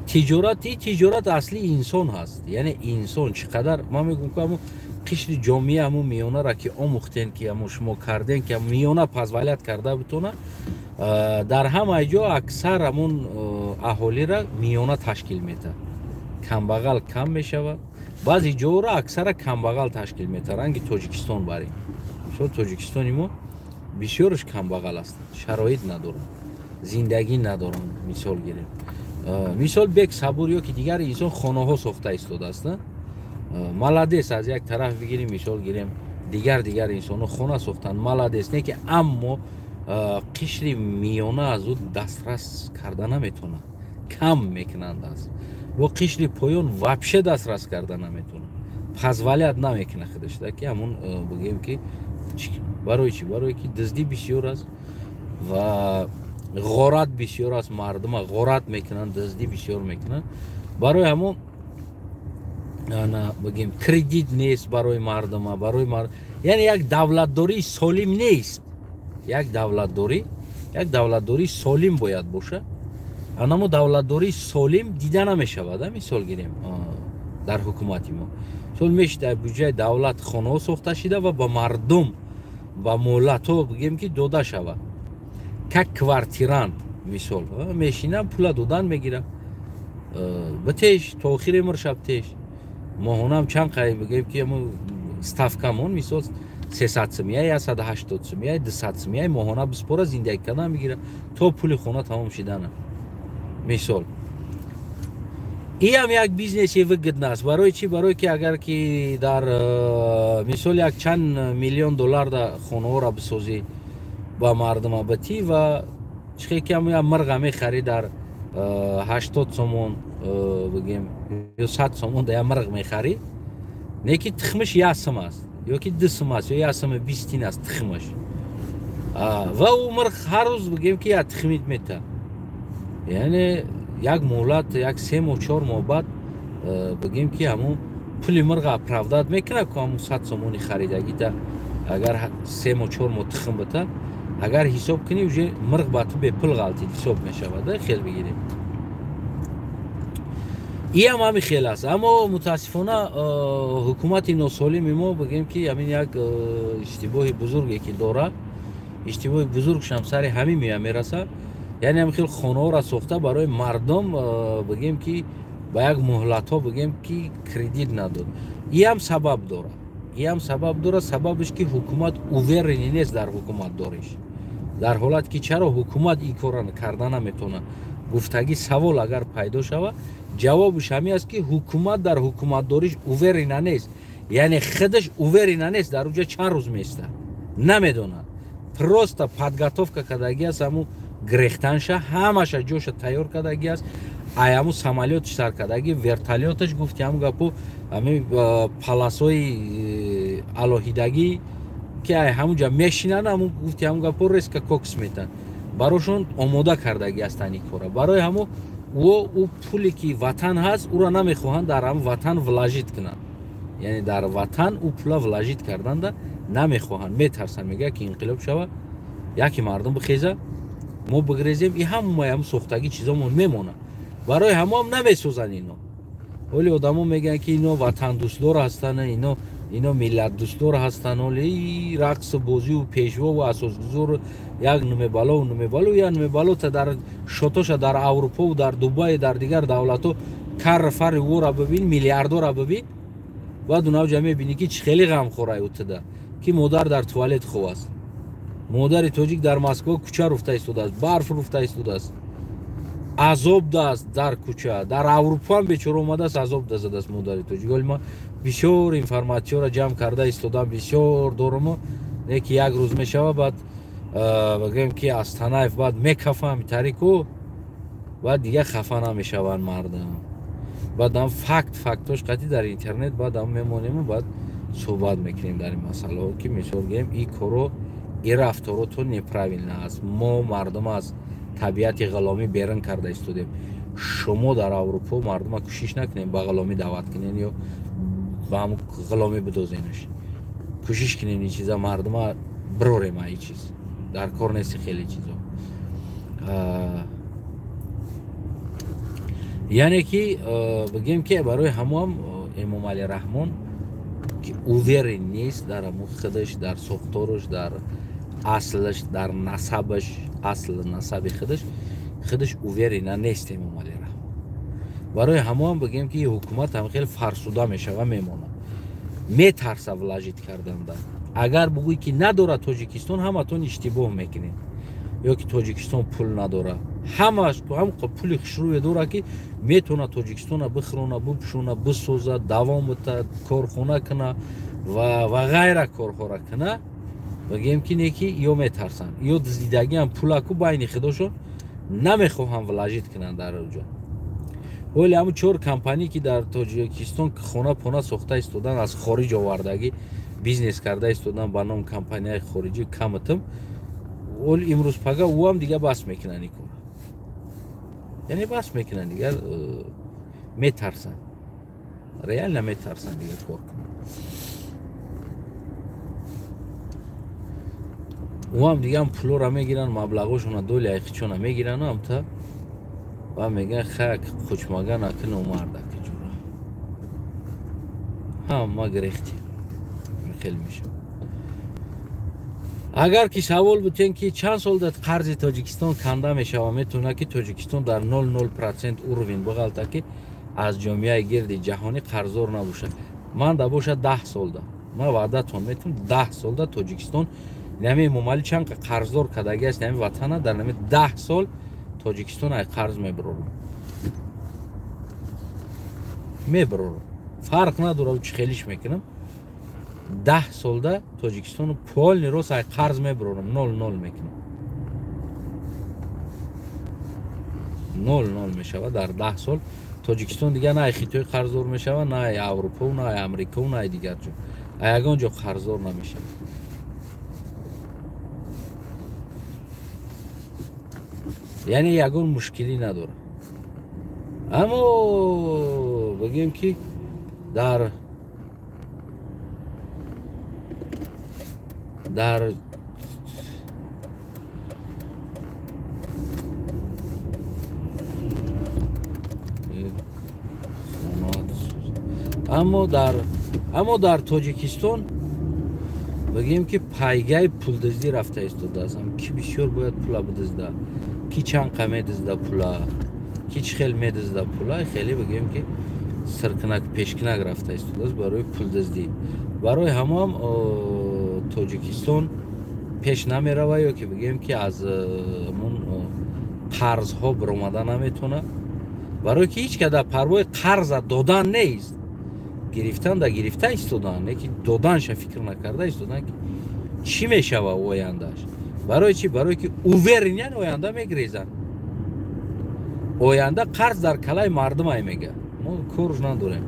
тиҷорат. И тиҷорат асли инсон ҳаст, яъне инсон чӣ қадар ман мегӯям ки ҳамун қишри ҷомеа ҳамун миёнаро ки омӯхтем, ки ҳамун шумо кардем, ки миёна позволят карда битона, дар ҳамаи ҷо аксар ҳамун аҳолира миёна ташкил метавад. Камбағал кам мешавад, баъзи ҷоро аксара камбағал ташкил метавад. Ранги Тоҷикистон барем, мисол Тоҷикистони мо бисёрш камбағал ҳастанд, шароит надоранд, зиндагӣ надоранд. Мисол гирем, мисол бек сабур ё ки дигар инсон хонаҳо сохта истодаастанд. Маладес, аз як тараф бигирем, мисол гирем дигар инсоно хона сохтанд, маладес, не ки аммо қишри миёна аз ӯ дастрас карда наметавонанд, кам мекунанд аст. во қишри поён вапше дастрас карда наметавонанд, позволят намекунад худаш, ки ҳамун бигӯем ки барои чӣ? Барои ки дуздӣ бисёр аст ва ғорат бисёр аст, мардума ғорат мекунанд, дуздӣ бисёр мекунанд. Барои ҳамон бигӯем кредит нест барои мардума, яъне як давлатдории солим нест. Як давлатдории солим бояд боша. Анамо давлатдории солим дида намешавад. Мисол гирем дар ҳукумати мо сол мешид дар бюҷаи давлат хонаҳо сохта шуда ва ба мардум, ба молатҳо бигӯем ки дода шавад. Как квартирант мисол мешинам, пула додан мегирам, битеш то охири умр шаб теш. моҳонам чанд қай бигӯем ки ставкамон мисол 300 сум, я 180 сум, я 200 сум, я моҳона биспора зиндаги кардан мегира то пули хона тамом шидана. Мисол иам як бизнеси выгодна аст. Барои чӣ? Барои ки агар ки дар мисол як чанд $1,000,000 да хонаҳоро бисозӣ ба мардума битӣ ва чихе ки ҳамун як мирға мехарӣ дар 80 сомон бигӯем ё 100 сомон да як мирғ мехарӣ, не ки тухмиш 1 сум аст, ё ки 2 сум аст, ё 1 суми 20 тин аст тухмиш. Ва ӯ мирғ ҳар рӯз бигӯем ки як тухмит метавад. Яъне як муҳлат, як 3 моҳ 4 моҳ баъд бигӯем ки ҳамун пули мирға оправдат мекунад, ки ҳамун 100 сомони харидагита агар 3 моҳ 4 моҳ тухм бита, агар ҳисоб кунӣ уже мирғ ба ту бепул ғалтид ҳисоб мешавад. Хел бигирем. иам ҳамин хел аст. Аммо мутаассифона ҳукумати носолими мо бигӯем ки ҳамин як иштибоҳи бузурге ки дорад, иштибоҳи бузургшам сари ҳамин мея мерасад. яъне ҳамин хел хонаҳоро сохта барои мардум бигӯем ки ба як муҳлатҳо бигӯем ки кредит надод. иам сабаб дорад. Сабабиш ки ҳукумат уверени нест дар ҳукуматдориш. дар ҳолате ки чаро ҳукумат ин корро карда наметавонад, гуфтагӣ савол агар пайдо шавад, ҷавобиш ҳамин аст ки ҳукумат дар ҳукуматдориш уверена нест. яъне худаш уверена нест дар уҷа чанд рӯз меиста намедонад. просто подготовка кардагӣ аст, ҳамун грехтанша ҳамаша ҷоша тайёр кардагӣ аст. ай ҳамун самолётиш сар кардагӣ, вертолёташ гуфти ҳамун гапу, ҳамин паласои алоҳидагӣ ки ай ҳамунҷа мешинанд, ҳамун гуфти ҳамун гапу резка кокс метаванд. барошон омода кардагӣ астанд ин кора. барои ҳамун ӯ пуле ки ватан ҳаст, ӯро намехоҳанд дар ҳамун ватан влажит кунанд. яъне дар ватан ӯ пула влажит карданда намехоҳанд, метарсанд, мегӯяд ки инқилоб шавад, яке мардум бихеза, мо бигрезем, и ҳамаи сохтагӣ чизомон мемонад. барои ҳамоам намесозанд ино. оли одамо мегӯянд ки ино ватандӯстдор ҳастанд, ино اینا ملت دوستدار هستن ولی رقص بازی و پیشوا و اساسگذار یک نمه بالا و نمه بالا یا نمه بالا تا در شاتوش در اروپا و در دبی در دیگر دولت ها کار فر و را ببین میلیاردر را ببین بعد اونها جمعه بینی که چه خیلی غم خوره اوتده که مادر در توالت خوب است مادر تاجیک در مسکو کوچه رفته ایستاده است برف رفته ایستاده است عذاب دست در کوچه در اروپا هم بیچاره اومده است عذاب دزده است مادر تاجیک ولی ما بسیار اینفورماسیون را جمع کرده ایستادم بسیار دورم یکی یک روز میشوه بعد بگیم که از تنایف بعد میکفم تاریکو بعد دیگه خفه نمیشوند مردم بعد هم فکتاش قطعی در اینترنت بعد هم میمونیم و بعد صحبت میکنیم در این مسئله که میگیم این کارو این رفتارو تو نپرویل است ما مردم از طبیعت غلامی بیرون کرده ایستادیم شما در اروپا مردم کوشش نکنین با غلامی دعوت کنین یا با هم غلامی بدوزینش کوشش کنین این چیزا مردم بروریم این چیز در کار نیست خیلی چیزا یعنی که بگیم که برای همون امام علی رحمان که اووری نیست در خودش در ساختارش در اصلش در نسبش اصل نسب خودش اووری نیست امام علی رحمان برای همون بگیم که حکومت هم خیلی فرسوده میشه و میمونه میترسه ولاجیت کردن در اگر بگویی که نداره تاجیکستان همتون اشتباه میکنین یا که تاجیکستان پول نداره همش هم پول خشروی داره که میتونه تاجیکستان بخرونه بپشونه بسوزه دوام بده کارخونه کنه و غیره کارخوره کنه بگیم که نیکی یا میترسن یا دزدیدگی هم پول کو بین خودشون نمیخوام ولاجیت کنن در اونجا ولی همون 4 کمپانی که در تاجیکستان خونه پونه ساخته ایستادن از خارج آوردگی بیزنس کرده ایستادن با نام کمپانی های خارجی کمتم ولی امروز پگه او هم دیگه بس میکنن این کار یعنی بس میکنن دیگه میترسن ریال نمیترسن دیگه کار کنن او هم دیگه هم پلو را میگیرن مبلغوشون دولی ایخیچون میگیرن هم تا و میگن خاک خوشمگه نکن و مرده که جورا هم ما گریختی خیلی میشه اگر که سوال بودین که چند سال داد قرض تاجیکستان کنده میشه و میتونه که تاجیکستان در 0.0% اوروین بغلطه که از جامعه گرد جهانی قرضدار نباشه من دا باشه 10 سال ده من وعدتون میتونم 10 سال ده تاجیکستان نمی ممالی چند قرضدار کدگی است نمی وطنه در نمی 10 سال تاجیکستان ای قرض میبرورم فرق نداره و چه خیلیش میکنم 10 سال ده تاجیکستان پول نیروس ای قرض میبرورم 0 میکنم 0 میشود در 10 سال تاجیکستان دیگه نه خیتوی قرضدار میشود نه اروپا و نه امریکا و نه دیگر جو اگه اونجا قرضدار نمیشه یعنی یگون مشکلی نداره اما بگیم که در اما در تاجیکستان بگیم که پایگاه پول دزدی رفته ایستاده است کی بسیار باید پول بدزده کی چند قمه دزده پولا کی چه خیلی میدزده پولا خیلی بگیم که سرکنک پیشکنک رفته ایستاده است برای پول دزدی برای همه تاجیکستان پیش نمیروه یا که بگیم که از من قرض ها برآمدن نمیتونه برای که هیچ که در پروای قرض دادن نیست گرفتن در گرفته ایستادن نه که دادنش فکر نکرده ایستادن که چی میشوه آیندهش برای چی برای که اوورینین آینده میگریزن آینده قرض در کلای مردم ای میگه ما کارش نداریم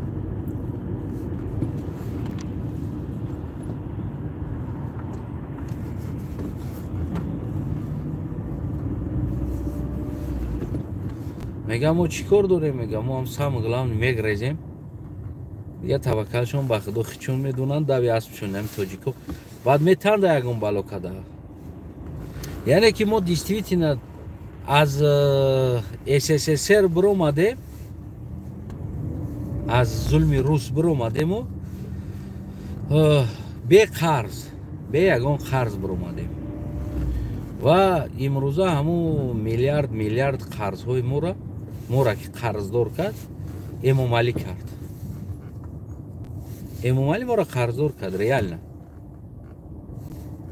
میگم ما چیکار داریم میگم ما هم سم غلام میگریزیم دیگه توکلشون به خدا خیچون میدونن دوی اسبشون هم تاجیکو بعد میتند یکون بالا کده یعنی که ما دیستویتین از SSSR برو ماده از ظلم روس برو ماده ما бе қарз, бе ягон қарз биромадем ва имрӯза ҳамун миллиард қарзҳои моро ки қарздор кард, Эмомалӣ кард. Эмомалӣ моро қарздор кард, реально.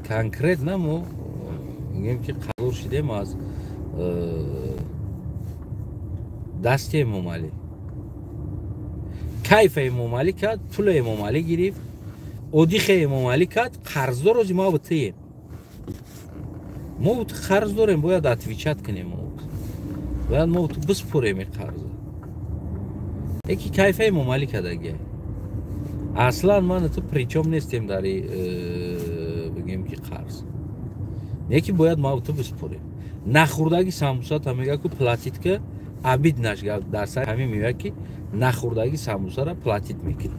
Конкретно мо мегӯем ки қарздор шудем аз дасти Эмомалӣ. Кайфа Эмомалӣ кард, пула Эмомалӣ гирифт, одиха Эмомалӣ кард, қарздор ози мо бутаем. Мо қарз дорем, бояд отвечат кунем, бояд мо биспорем қарза. Яки кайфа Эмомалӣ кардагия. Аслан ман ту причём нестем дар бигем ки қарз. Яки бояд мо ту биспорем. Нахӯрдаги самбусата мега ку платит ка абид нашга дар сар ҳамин мега ки нахӯрдаги самбусара платит мекунӣ.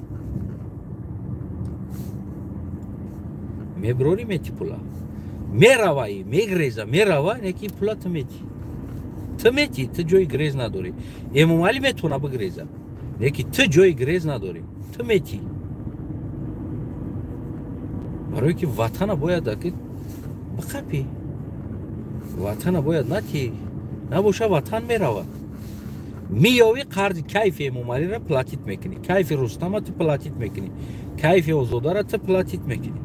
Меброри мети пула. Мераваи, мегреза, мерава, яки пула ту мети. Ту мети, ту ҷои грез надорӣ. Эмомалӣ метавона бигреза. Яки ту ҷои грез надорӣ. Ту мети. барое ки ватана бояд биқапӣ. Ватана бояд нати, набоша ватан меравад. Миёвӣ қарзи кайфи Эмомалиро платит мекунӣ. Кайфи Рустама ту платит мекунӣ. Кайфи Озодара ту платит мекунӣ.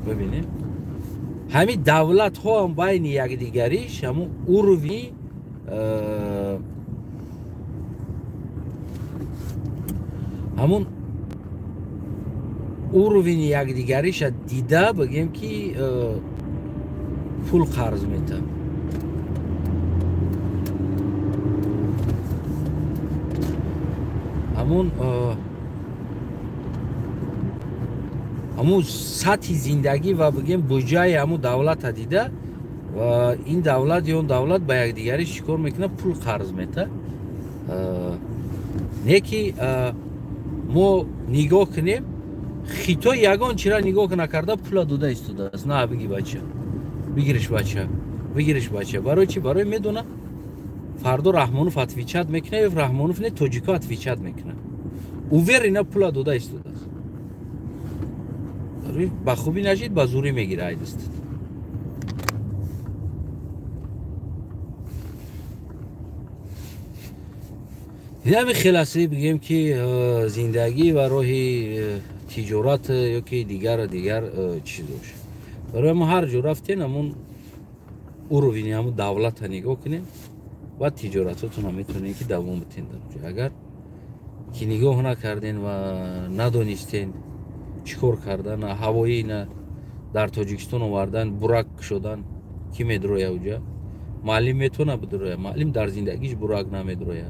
бибинед? ҳамин давлатҳо ҳам байни якдигариш ҳамун уровни ҳамун уровни якдигариша дида бигем ки пул қарз метавад. ҳамун сатҳи зиндагӣ ва бигем буҷаи ҳамун давлата дида ва ин давлат ё он давлат ба якдигариш чикор мекунад, пул қарз метавад. Не ки мо нигоҳ кунем, Хитой ягон чира нигоҳ накарда пула дода истодааст. На биги бача, бигириш бача, бигириш бача. Барои чи? Барои медона фардо Раҳмонов отвечат мекуна ё Раҳмонов не тоҷико отвечат мекуна. Уверена пула дода истодааст. Ба хубӣ нажид, ба зурӣ мегира айдист. ҳамин хеласи бигем ки зиндагӣ ва роҳи тиҷорат ё ки дигар чизош. Барои мо ҳар ҷо рафтем ҳамун уровни ҳамун давлата нигоҳ кунем ва тиҷоратотона метавонем ки давом битен дар ҷо. Агар ки нигоҳ накардем ва надонистем чикор кардан, ҳавоӣ на дар Тоҷикистон овардан, бурак шудан, ки медроя уҷа? Муаллим метавона бидроя, муаллим дар зиндагиш бурак намедроя.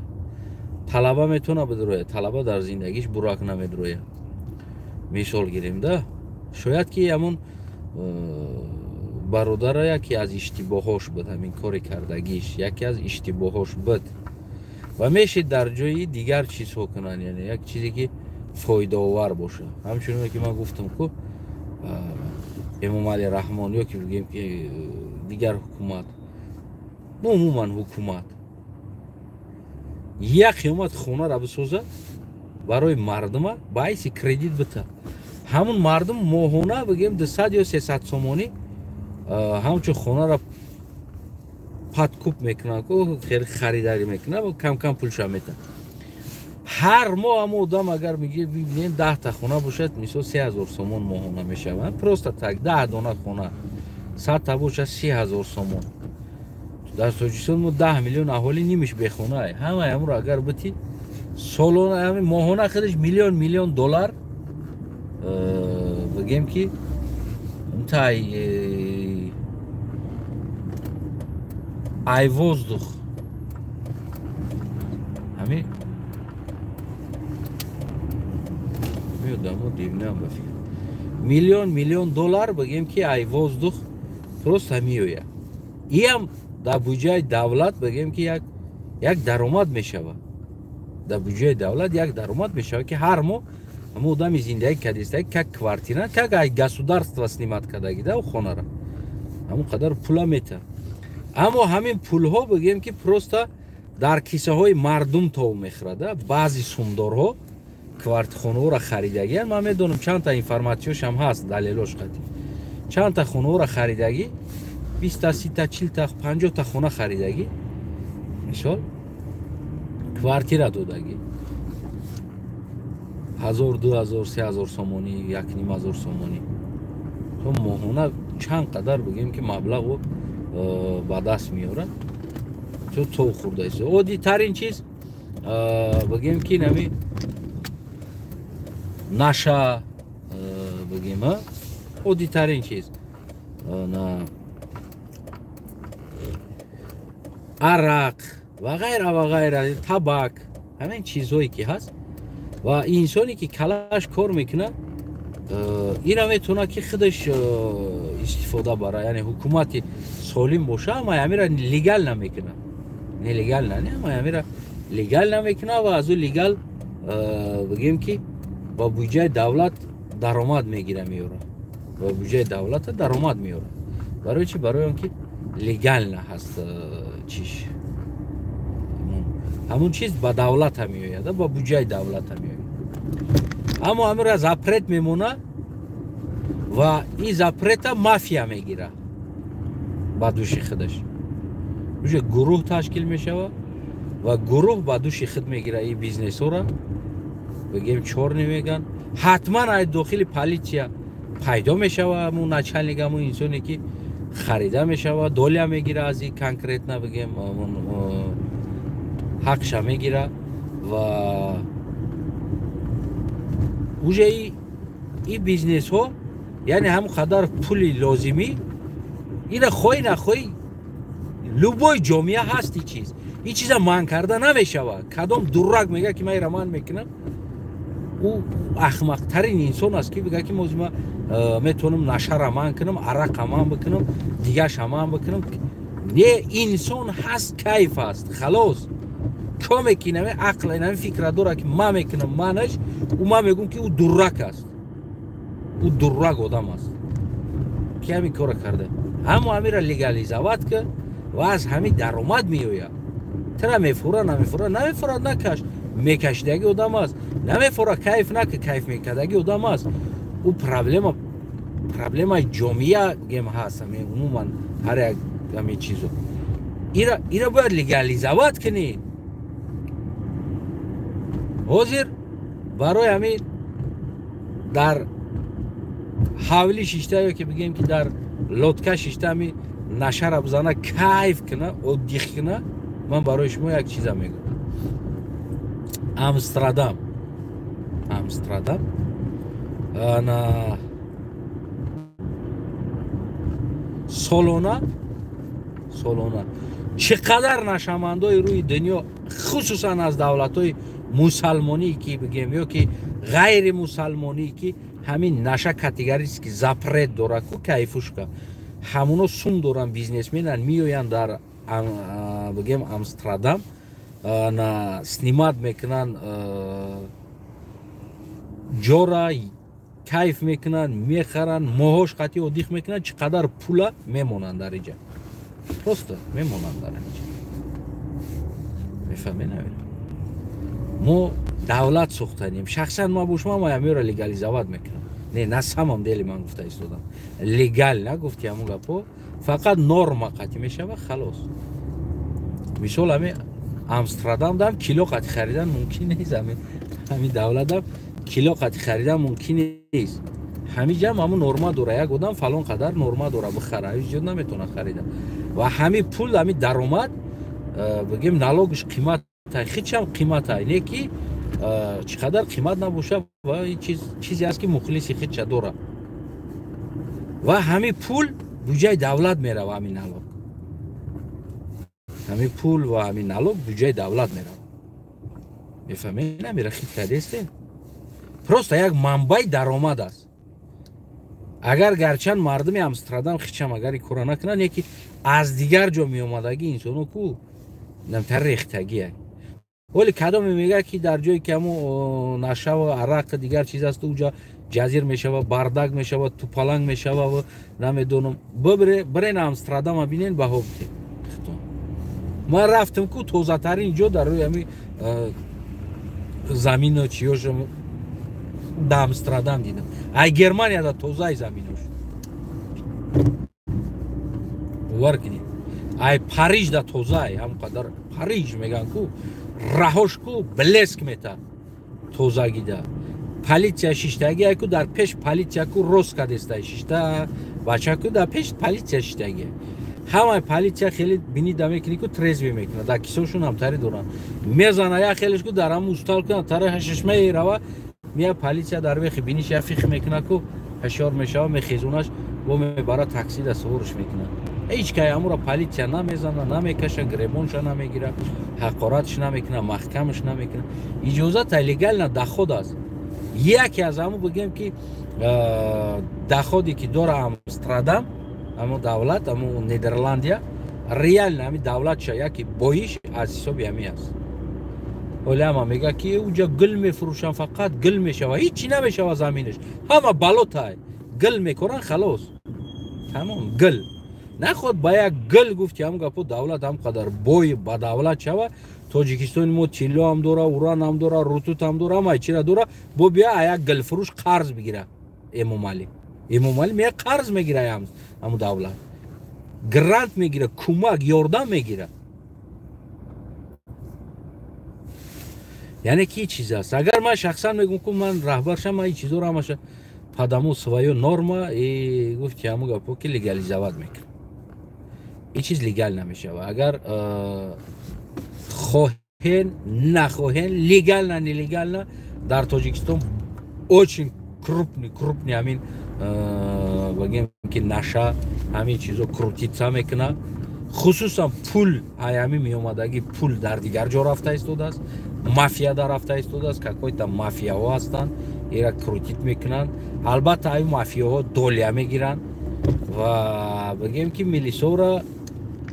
Талаба метавона бидроя, талаба дар зиндагиш бурак намедроя. Мисол гирем да. Шояд ки ҳамун бародара яке аз иштибоҳош буд, ҳамин кори кардагиш яке аз иштибоҳош буд ва мешид дар ҷои дигар чизҳо кунан, яъне як чизе ки фоидаовар боша. Ҳамчуноне ки ман гуфтам ку Эмомалӣ Раҳмон ё ки бигем ки дигар ҳукумат, умуман ҳукумат як қиёмат хонара бисозад барои мардума ба ҳайси кредит бита. ҳамун мардум моҳона бигем 200 ё 300 сомонӣ ҳамчун хонара падкуб мекунад, харидарӣ мекунад, кам пулша метад. ҳар моҳ ҳама одам агар бибинем 10 та хона бошад, мисол 3000 сомон моҳона мешавад. Просто так 10 дона хона 100 та бошад 30,000 сомон. дар Тоҷикистон мо 10 миллион аҳолӣ нимиш бехона. Ҳамаи амро агар бити солона ҳамин моҳона худаш миллион доллар бигем ки тай ай воздух ҳамин миллион доллар бигем ки ай воздух просто меояд. Иам дар буҷаи давлат бигем ки як даромад мешавад. Дар буҷаи давлат як даромад мешавад ки ҳар моҳ ҳамун одами зиндагӣ кардистаги как квартира, как ай государство снимат кардагида у хонара ҳамун қадар пула метавад. Аммо ҳамин пулҳо бигем ки просто дар кисаҳои мардум тов мехӯрад. Баъзи сумдорҳо квартирхонаҳоро харидагӣ. Ман медонам чанд та информатсияш ҳам ҳаст, далелош қатӣ. Чанд та хонаҳоро харидагӣ, 20 та, 30 та, 40 та, 50 та хона харидагӣ. Мисол квартира додагӣ. 1000, 2000, 3000 сомонӣ, 1500 сомонӣ. То моҳона чанд қадар бигем ки маблағо ба даст меорад. То хурдаист. Оддитарин чиз бигем ки нами наша бигем оддитарин чиз на арақ ва ғайра табак, ҳамин чизҳое ки ҳаст ва инсоне ки калаш кор мекунад, ина метавонад ки худаш истифода бара, яъне ҳукумати солим боша, аммо амира легал намекунад. Нелегал не, аммо амира легал намекунад ва аз ӯ легал бигем ки ба буҷаи давлат даромад мегира меёрад. Ба буҷаи давлат даромад меёрад. Барои чи? Барои он ки легал на ҳаст чиш. Ҳамун чиз ба давлат ҳам меояд, ба буҷаи давлат ҳам меояд. Аммо амира запрет мемонад ва ин запрета мафия мегира ба дӯши худаш. Уҷа гурӯҳ ташкил мешавад ва гурӯҳ ба дӯши худ мегира ин бизнесҳоро. Бигем чор намеган. Ҳатман ай дохили политсия пайдо мешавад, ҳамун начальник, ҳамун инсоне ки харида мешавад, долия мегира аз ин конкретна бигем ҳақша мегира ва уже ин бизнесҳо, яъне ҳамон қадар пули лозимӣ, ина хоҳӣ нахоҳӣ любой ҷомеа ҳаст ин чиз. Ин чиза манъ карда намешавад. Кадом дурак мега ки ман ира манъ мекунам, ӯ ахмақтарин инсон аст ки бига ки мозима метавонам нашара манъ кунам, арақа манъ бикунам, дигаша манъ бикунам. Не, инсон ҳаст, кайф аст, халос. Коме ки наме ақла, наме фикра дора ки ман мекунам манаш, ӯ ман мегӯм ки ӯ дурак аст. Ӯ дурак одам аст. Ки ҳамин кора карда. Аммо ҳамира легализоват кар ва аз ҳамин даромад меояд. Тара мефура, намефура, намефурад накаш. Мекашидаги одам аст. Намефура, кайф нака, кайф мекардаги одам аст. Ӯ проблемаи ҷомеа гем ҳаст, ҳамин умуман ҳар як ҳамин чизо. Ира бояд легализоват кунӣ. ҳозир барои ҳамин дар ҳавли шишта ёки бигем ки дар лодка шишта ҳамин нашара бизана, кайф куна, отдих куна, ман барои шумо як чиза мегӯям. Амстердам ана солона чӣ қадар нашамандои рӯи дунё, хусусан аз давлатҳои мусалмонӣ ки бигем ёки ғайри мусалмонӣ ки ҳамин наша категорически запрет дора ку кайфушка, ҳамуно сум доран, бизнесменан меоянд дар бигем Амстердам, снимат мекунан ҷора, кайф мекунан, мехаран, моҳош қати оддих мекунан, чӣ қадар пула мемонанд дар инҷа. Просто мемонанд дар инҷа. мефаҳмед? Мо давлат сохтанем. Шахсан ма бошма ма ямеро легализоват мекунам. Не, на самом деле ман гуфта истодам. Легал нагуфти ҳамун гапо, фақат норма қати мешава, халос. Мисол ҳамин Амстердам дам кило қати харидан мумкин нест, ҳамин давлат дам кило қати харидан мумкин нест. ҳамин ҷам ҳамун норма дора, як одам фалон қадар норма дора бихара, ҳеҷ ҷо наметавона харида. Ва ҳамин пул, ҳамин даромад, бигем налогаш қимат, хичам қиматай, не ки чӣ қадар қимат набоша ва чизе аст ки мухлиси хича дора. Ва ҳамин пул буҷаи давлат мерава, ҳамин налог. ҳамин пул ва ҳамин налог буҷаи давлат мерава. мефаҳмед? Намира хит кардесте? Просто як манбаи даромад аст. агар гарчанд мардуми Амстердам хичам агар ин кора накунад, не ки аз дигар ҷо меомадаги инсоно ку намтар рехтагия. ولی کدام میگه که در جایی که همون نشه و عرق دیگر چیز است اونجا جزیر میشه و بردگ میشه و توپالنگ میشه و نمیدونم برین امستردام ببینین بها بده. ما رفتم که توزه ترین جا در روی همین زمین و چیوش да Амстердам дидам. Ай Германияда тозаи заминош. Бовар кунед. Ай Парижда тозаи ҳамқадар Париж меган ку раҳош ку блеск мета тозагида. Полиция шиштаги айку дар пеш полиция ку рост кадестай шишта бача ку дар пеш полиция шиштаги. Ҳамаи полиция хеле бинида мекунӣ ку трезвӣ мекунад. Дар кисошон ҳам тари доранд. Мезана як хелеш ку дар ҳамун устал кунад тари ҳашишмаи рава мия полиция дар вехи биниш я фих мекунад ку ҳашёр мешава мехезунаш бо мебара таксида сувурш мекунад. Ҳеҷ кай ҳамура полиция намезана, намекаша, гребонша намегира, ҳақоратш намекуна, маҳкамаш намекуна. Иҷозата легальна даход аст. Яке аз ҳамун бигем ки даходе ки дора Амстердам, ҳамун давлат, ҳамун Нидерландия, реально ҳамин давлатша яке боиш аз ҳисоби ҳамин аст. ҳоли ҳама мега ки уҷа гул мефурӯшанд, фақат гул мешава, ҳичи намешава заминаш. Ҳама балотай, гул мекунанд халос. Тамом гул. Наход ба як гул гуфти ҳамун гапо давлат ҳамқадар бой ба давлат шава. Тоҷикистони мо тилло ҳам дора, уран ҳам дора, рутут ҳам дора, ҳамаи чира дора. Бо бия як гулфурӯш қарз бигира. Эмомалӣ мея қарз мегира ҳамун давлат. Грант мегира, кӯмак, ёрдам мегира. Яъне ки чиз аст. Агар ман шахсан мегум ку ман раҳбаршам, ман ин чизоро ҳамаша падаму свое норма и гуфти ҳамун гапо ки легализоват мекунам. ин чиз легал намешава. Агар хоҳен нахоҳен, легально нелегально дар Тоҷикистон очень крупный ҳамин багем ки наша ҳамин чизо крутица мекуна. Хусусан пул ҳамин меомадаги пул дар дигар ҷо рафта истодааст. Мафияда рафта истодааст. Какой-то мафияҳо ҳастанд, ира крутит мекунанд. Албатта ҳамин мафияҳо долия мегиранд ва багем ки милисора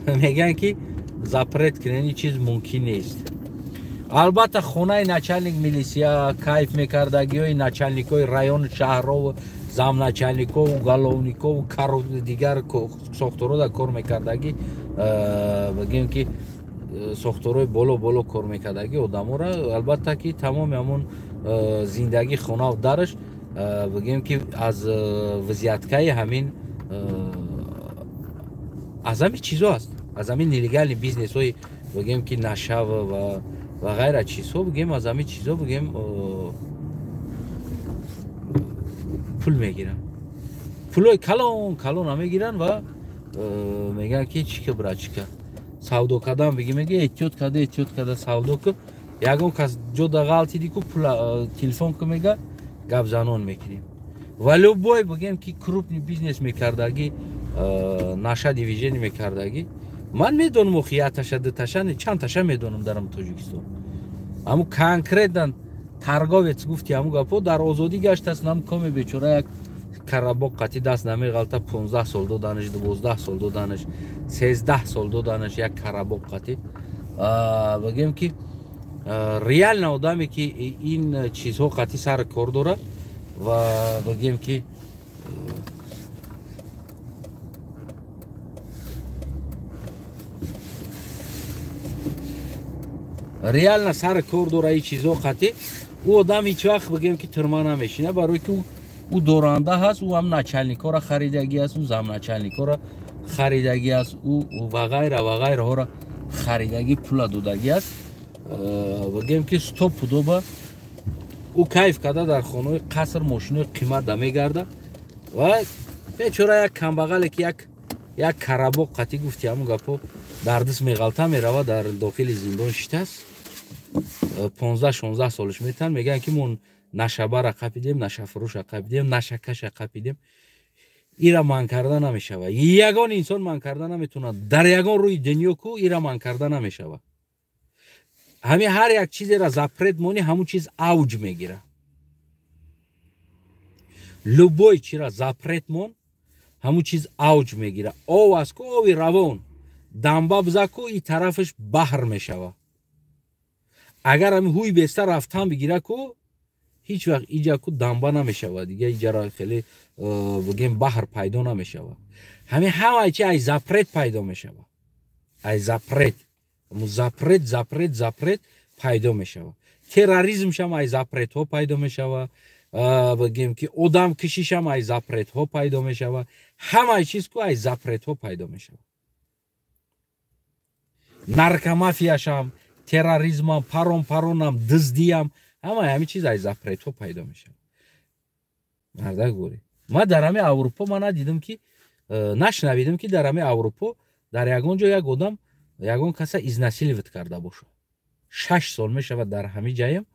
меган ки запрет кунани чиз мумкин нест. Албатта хонаи начальник милисия кайф мекардагиҳои начальникҳои район шаҳрҳо, замначальников, уголовников, дигар сохторҳода кор мекардагӣ багем ки сохторҳои боло кор мекардагӣ одамҳора албатта ки тамоми ҳамон зиндагӣ хонаву дараш багем ки аз вазъияткаи ҳамин аз ҳамин чизо аст. Аз ҳамин нелегални бизнесҳои багем ки наша ва ғайра чизҳо бигем аз ҳамин чизо бигем пул мегиранд. Пулои калон мегиранд ва меган ки чика брачка савдо кардан мега эҳтиёт карда савдо ку ягон кас ҷода ғалтиди ку телефон ку мега гап занон мекунем. Ва любой бигем ки крупни бизнес мекардагӣ наша дивижени мекардагӣ ман медонам охи яташа дуташа чанд таша медонам дар Тоҷикистон. Аммо конкретан торговец гуфти ҳамун гапо дар озодӣ гаштааст. нам коме бечора як карабок қати даст намеғалта 15 сол доданаш, 12 сол доданаш, 13 сол доданаш як карабок қати. Багем ки реально одаме ки ин чизҳо қати сар кор дора ва багем ки реально сар кор дора ин чизҳо қати. ӯ одам ҳеҷ вақт бигем ки турма намешина, барои ки ӯ доранда ҳаст, ӯ ҳам начальникҳоро харидагӣ аст, ӯ замначальникҳоро харидагӣ аст, ӯ ва ғайраҳоро харидагӣ пула додагӣ аст. бигем ки стоп пудоба ӯ кайф карда дар хонаҳои қаср мошинои қиматда мегарда ва бечора як камбағале ки як карабок қати гуфти ҳамун гапо дар дист меғалта мерава дар дохили зиндон шиштааст. 15-16 солиш метан меган ки мон нашабара қапидем, нашафурӯша қапидем, нашакаша қапидем. ира ман карда намешава. Ягон инсон ман карда наметавонад. Дар ягон рӯи дунё ку ира ман карда намешава. ҳамин ҳар як чизеро запрет монӣ ҳамун чиз авҷ мегира. любой чира запрет мон ҳамун чиз авҷ мегира. ов аст ку ови равон дамба биза ку и тарафаш баҳр мешава. агар ҳамин ҳуи беста рафтан бигира ку ҳеҷ вақт иҷа ку дамба намешава дига иҷаро хеле бигем баҳр пайдо намешава. ҳамин ҳамаи чи ай запрет пайдо мешава. ай запрет пайдо мешава. терроризмшам ай запретҳо пайдо мешава. بگیم که آدم کشیش هم ای زپرت ها پیدا می شود، همه چیز که ای زپرت ها پیدا می شود. نارکومافیاش هم، تروریسم هم، پرون هم، دزدی هم، همه چیز ای زپرت ها پیدا می شود. مردا گوری ما در همه اروپا ما ندیدم که نشنویدم که در همه اروپا در یگان جا یک آدم یگان کسا ازناسیلویت کرده باشه. 6 سال می شود در همه جایم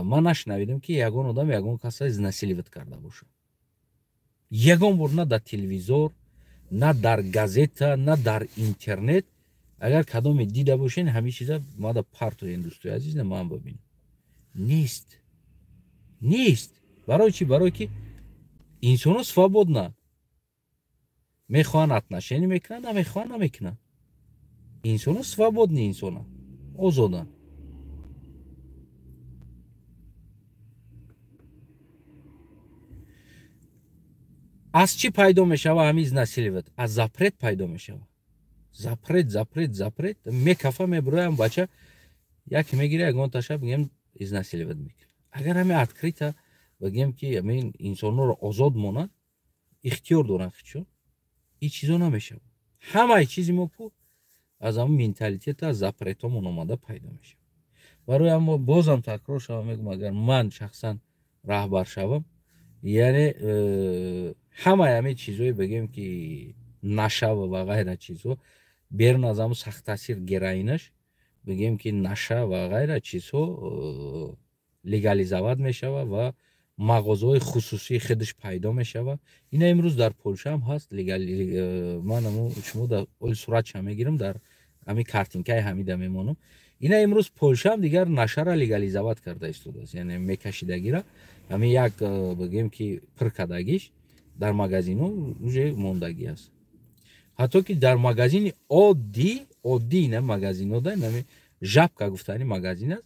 ما نشنویدم که یگان آدم یگان کسا ازناسیلویت کرده باشه. یگان بار نه در تلویزیون، نه در گازета، نه در اینترنت اگر کدام دیده باشین همه چیزا ما در پارتو اندوستری عزیز ما هم ببینیم. نیست. برای چی؟ برای که انسان свободно میخوان отношения میکنن، نمیخوان نمیکنن. انسان свободны، انسان آزادن. از چی پیدا میشوه همین ازناسیلویت؟ از زپرت پیدا میشوه. زپرت میکفه میبرویم بچه یکی میگیره یگان تاشا بگیم ازناسیلویت میکنه. اگر همین открыто بگیم که همین انسان رو آزاد مانند اختیار دارن خودشون، این چیزا نمیشه. همه چیزی ما پو از همون منتالیته از زپرت ها من آمده پیدا میشه. برای اما بازم تکرار شوم میگم اگر من شخصا رهبر شوم، یعنی همه چیزایی بگیم که نشه و غیره چیزها بیرون از همون سخت تاثیر گرایینش بگیم که نشه و غیره چیزها لگالیزواد میشوه و مغازهای خصوصی خودش پیدا میشوه. اینا امروز در پولش هم هست. من شما در اول صورت شما میگیرم در همین کارتینکای حمیده میمونم. اینا امروز پولش هم دیگر نشه را لگالیزواد کرده است. یعنی میکشیدگی را همین یک بگیم که پرکدگیش در مغازینو اوجه موندگی است. حتی که در مغازین عادی نه مغازینو ده نمی ژابکا گفتنی مغازین است.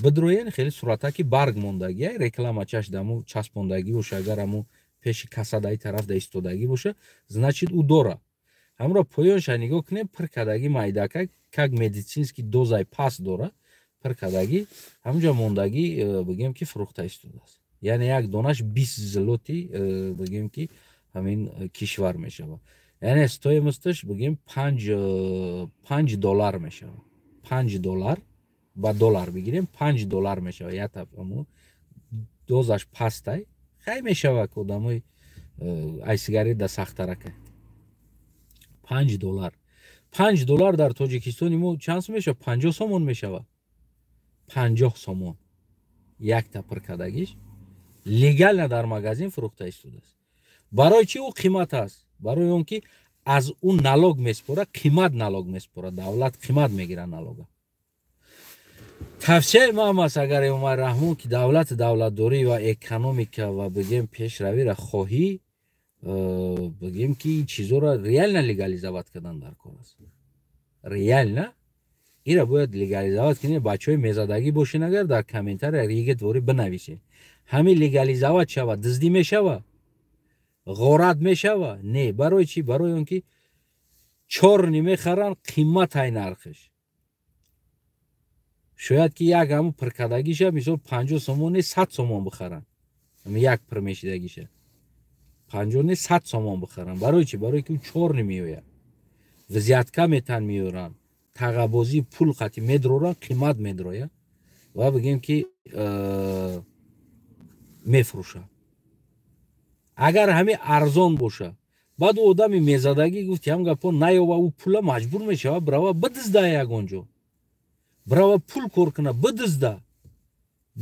بدروین خیلی صورتا که برگ موندگی رکلام چش دمو چسبوندگی باشه، اگر همو پیش کسادای طرف ایستادگی باشه значит او داره. همراه پایانش نگاه کنیم پرکدگی майдака как медицинский дозай пас داره. پرکدگی همونجا موندگی بگیم که فروخته ایستاده است. یعنی یک دونش 20 زلوتی بگیم که همین کشور میشه. یعنی стоимостش بگیم 5 دلار میشه. 5 دلار با دلار بگیریم 5 دلار میشه. یا تفهمو دوزش پستای خیلی میشه که آدمای ای سیگارت در سخترکه. 5 دلار 5 دلار در تاجیکستان ما چند میشه؟ 50 سومون میشه. 50 سومون یک تا پرکدگیش لگال نه در مغازین فروخته ایستاده است. برای چی او قیمت است؟ برای اون که از اون نالوگ میسپره، قیمت نالوگ میسپره، دولت قیمت میگیره نالوگ. توصیه ما است اگر عمر رحمون که دولتداری و اکونومیکا و بگیم پیشروی را خواهی بگیم که این چیزا را ریال نه لگالیزواد کردن در کار است. ریال نه این را باید لگالیزواد کنید. بچهای میزدگی باشین اگر در کامنتر ریگه دوری بنویسین همین لگالیزواد شود دزدی میشود غارت میشود. نه برای چی؟ برای اون که 4 میخرن قیمت های نرخش. شاید که یک همون پرکدگیشه مثلا 50 سومون 100 سومون بخرن. یک پرمیشیدگیشه 50 100 سومون بخرن. برای چی؟ برای که 4 نمیوید. وضعیت میتن میورن. تقابوزی پول قطی میدرورن قیمت میدروه و بگیم که میفروشن. اگر همه ارزان باشه بعد آدم میزدگی گفت هم گپا نیاوه او پول مجبور میشه برای بدزده یگانجا برای پول کار کنه بدزده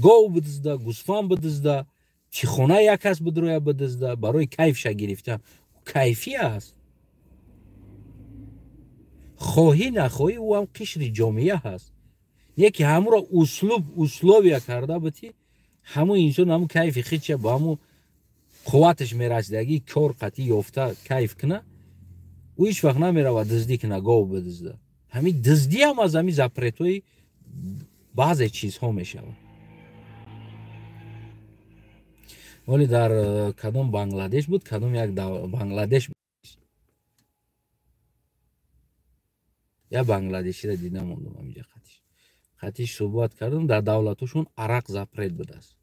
گاو بدزده گوسفند بدزده چیخونه یک کس بدروی بدزده برای کیفش گرفتن. کیفی است. خواهی نخواهی او هم قشر جامعه هست. یکی همون را اسلوبی کرده بتی همون انسان همون کیفی خیچه با همون قوتش میرسیدگی کار قطعی یافته کیف کنه او هیچ وقت نمیره و دزدی کنه گاو بدزده. همین دزدی هم از همین زپرتوی بعضی چیزها میشه. ولی در کدام بنگلادش بود کدام یک بنگلادش بود یا بنگلادشی را دیدم موندم همینجا خطیش صحبت کردم در دولتشون عرق زپرت بوده است.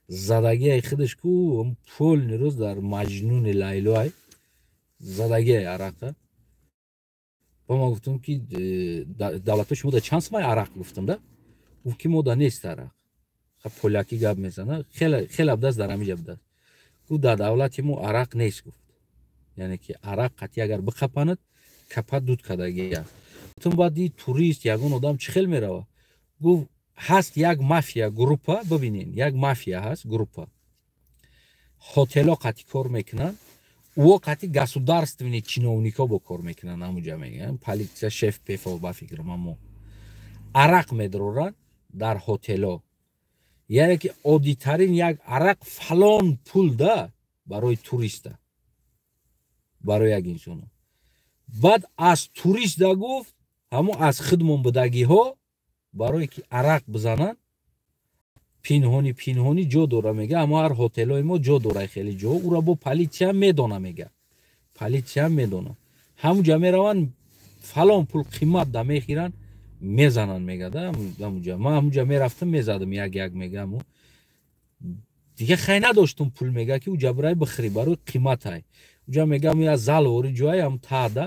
задагии худаш ку полный роз дар маҷнуни лайлоай задагии арақа ба ма гуфтам ки давлато шумо да чанд сомаи арақ гуфтам да гуфт ки мода нест арақ поляки гап мезана хеле абдаст дар ҳамиҷа абдаст гуфт дар давлати мо арақ нест гуфт яъне ки арақ қатъи агар биқапанад капа дуд кадагия гуфтам баъди турист ягон одам чӣ хел мерава гуфт ҳаст як мафия группа бибинед як мафия ҳаст группа ҳотело қатъи кор мекунанд ӯо қатъи государственни чиновнико бо кор мекунанд ҳамуҷа мегӯям политсия шеф пефо ба фикрам амо арақ медоранд дар ҳотело яъне ки оддитарин як арақ фалон пул да барои туриста барои як инсоно баъд аз турист да гуфт ҳамо аз хидмонбудагиҳо барое ки арақ бизананд пинҳонӣ ҷо дора мега аммо ҳар ҳотелои мо ҷо дора хеле ҷо ура бо политсия медона мега политсия медона ҳамуҷа мераванд фалон пул қимат да мехиранд мезананд мега да ҳамуҷа ман ҳамуҷа мерафтам мезадам як мега аммо дига хай надоштум пул мега ки уҷа бирай бихирӣ барои қиматай уҷа мега я залвори ҷоай ам таъда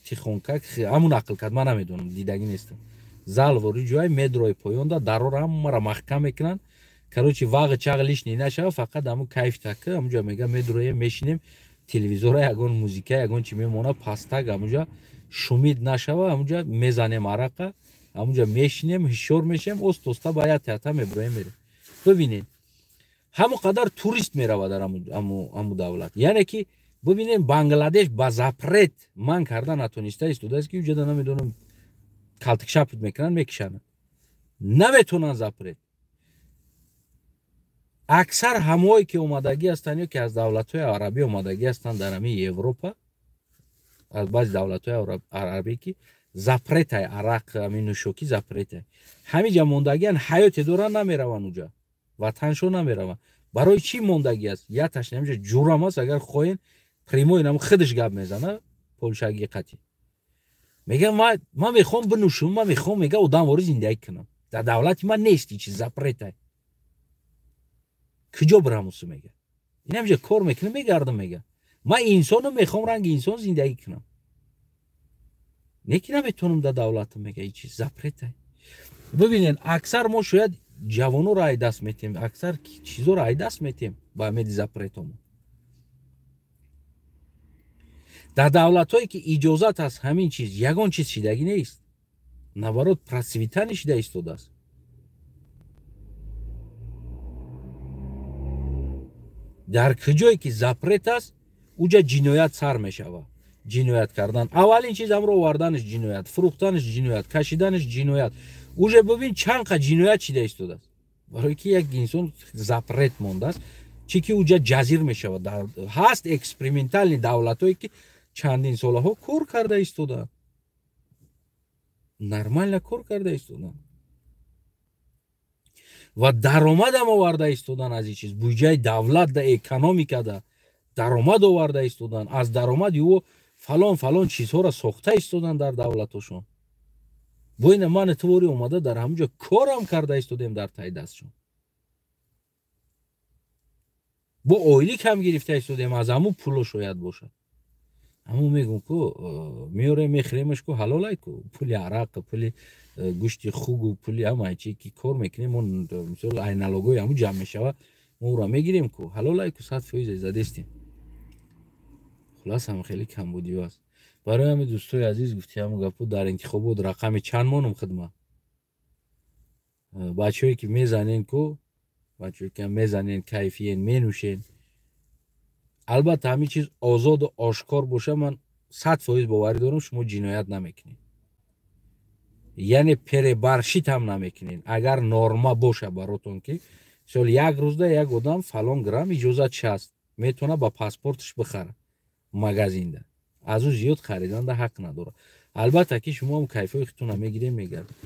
тихонка ҳамун ақл кард ман намедонам дидагӣ нестам залвори ҷоай медрои поёнда дарора ҳамаро маҳкам мекунанд короче вағ чағ лишни нашава фақат ҳаму кайф така ҳамуҷа мега медроем мешинем телевизора ягон музика ягон чӣ мемона пастак ҳамуҷа шумид нашава ҳамуҷа мезанем арақа ҳамуҷа мешинем ҳишор мешем остоста ба я театр меброем мерем бибинед ҳамон қадар турист мерава дар ҳаму давлат яъне ки бибинем Бангладеш ба запрет ман карда натониста истодааст ки уҷада намедонам калтикшапут мекунанд мекишанд наметонанд запрет аксар ҳамое ки омадагӣ ҳастанд ё ки аз давлатҳои арабӣ омадагӣ ҳастанд дар ҳамаи Европа аз баъзи давлатҳои арабӣ ки запретай арақ ҳамин нӯшокӣ запретай ҳамиҷа мондагианд ҳаёте доранд намераванд уҷа ватаншон намераванд барои чӣ мондагӣ аст яташ ҳамиҷа ҷурам аст агар хоҳен прямой инам хидиш гап мезана полшагӣ қатӣ мега ман мехоҳам бинӯшам ман мехоҳам мега одамворӣ зиндагӣ кунам дар давлати ман нест чи запретай куҷо бирам усу мега ин ҳамиҷа кор мекунам мегардам мега ман инсону мехоҳам ранги инсон зиндагӣ кунам не ки наметонам дар давлатам мега ин чи запретай бибинед аксар мо шояд ҷавоноро ай даст метем аксар чизоро ай даст метем ба амеди запретомо дар давлатҳое ки иҷозат аст ҳамин чиз ягон чиз шидагӣ нест наоборот процветание шида истодааст дар куҷое ки запрет аст уҷа ҷиноят сар мешава ҷиноят кардан аввалин чиз амро оварданаш ҷиноят фурӯхтанаш ҷиноят кашиданаш ҷиноят уже бибин чанд қа ҷиноят шида истодааст барое ки як инсон запрет мондааст чӣ ки уҷа ҷазир мешавад ҳаст экспериментални давлатҳое ки чандин солаҳо кор карда истодаанд нормально кор карда истодаанд ва даромадам оварда истодан аз ин чиз буҷаи давлат да экономикада даромад оварда истодан аз даромади ӯ фалон чизҳоро сохта истодан дар давлатошон бо ина ман эътибори омада дар ҳамуҷа корам карда истодем дар таи дастшон бо ойлик ҳам гирифта истодем аз ҳамун пуло шояд бошад ҳамун мегӯм ку меорем мехӯремаш ку ҳалолай ку пули арақ пули гӯшти хугу пули ҳамаи чи ки кор мекунем мо мисол ай налогои ҳамун ҷамъ мешава мо уро мегирем ку ҳалолай ку 100% задестем хулас ҳам хеле камбудиё аст барои ҳамин дӯстои азиз гуфти ҳамун гапо дар интихобот рақами чанд монум хидмат бачаҳое ки мезанен ку бачаҳое ки мезанен кайфиен менӯшен албатта ҳамин чиз озоду ошкор боша ман 100% боварӣ дорам шумо ҷиноят намекунед яъне перебаршит ҳам намекунед агар норма боша баротон ки мисол як рӯзда як одам фалон грамм иҷозатш аст метавона ба паспортш бихара магазинда аз ӯ зиёд хариданда ҳақ надорад албатта ки шумо ҳам кайфҳои худтонро мегирем мегардед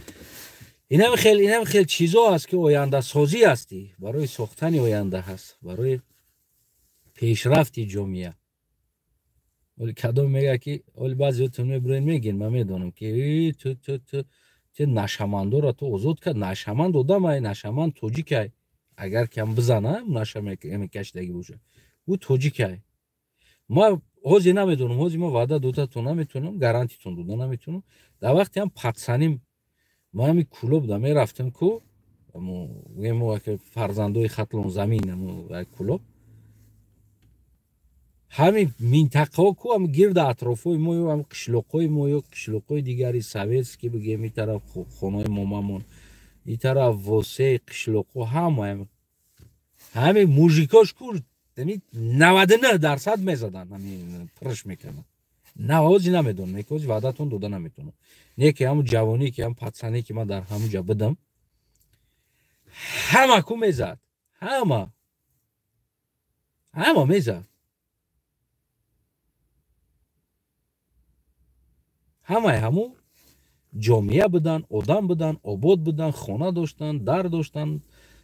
инам хел чизо аст ки ояндасозӣ ҳастӣ барои сохтани оянда ҳаст барои пешрафти ҷомеа оли кадом мега ки оли баъзеотон мебурен мегин ман медонам ки ту нашамандора ту озод кард нашаманд одамай нашаманд тоҷикай اگر کم بزنه نشه میکشیدگی باشه او توجیکه ما حوزی نمیدونم حوزی ما وعده دوتاتون نمیتونم گارانتیتون دادن نمیتونم در وقتی هم پتسنیم ما همی کلوب دا میرفتیم کو مو که فرزندوی خطلون زمین مو کلوب همین منطقه ها کو هم گرد اطرافای ما و هم قشلوقای ما و قشلوقای دیگری سویتسکی بگیم این طرف خانه ماممون این طرف واسه قشلوقا همین موژیکاش کو 99% میزدن همین پرش میکنن نوازی نمیدون میکوز وعدتون دوده نمیتونم نیکی همون جوانی که هم پتسانی که من در همونجا بدم همه کو میزد همه میزد همو جامعه بدن آدم بدن آباد بدن خانه داشتن در داشتن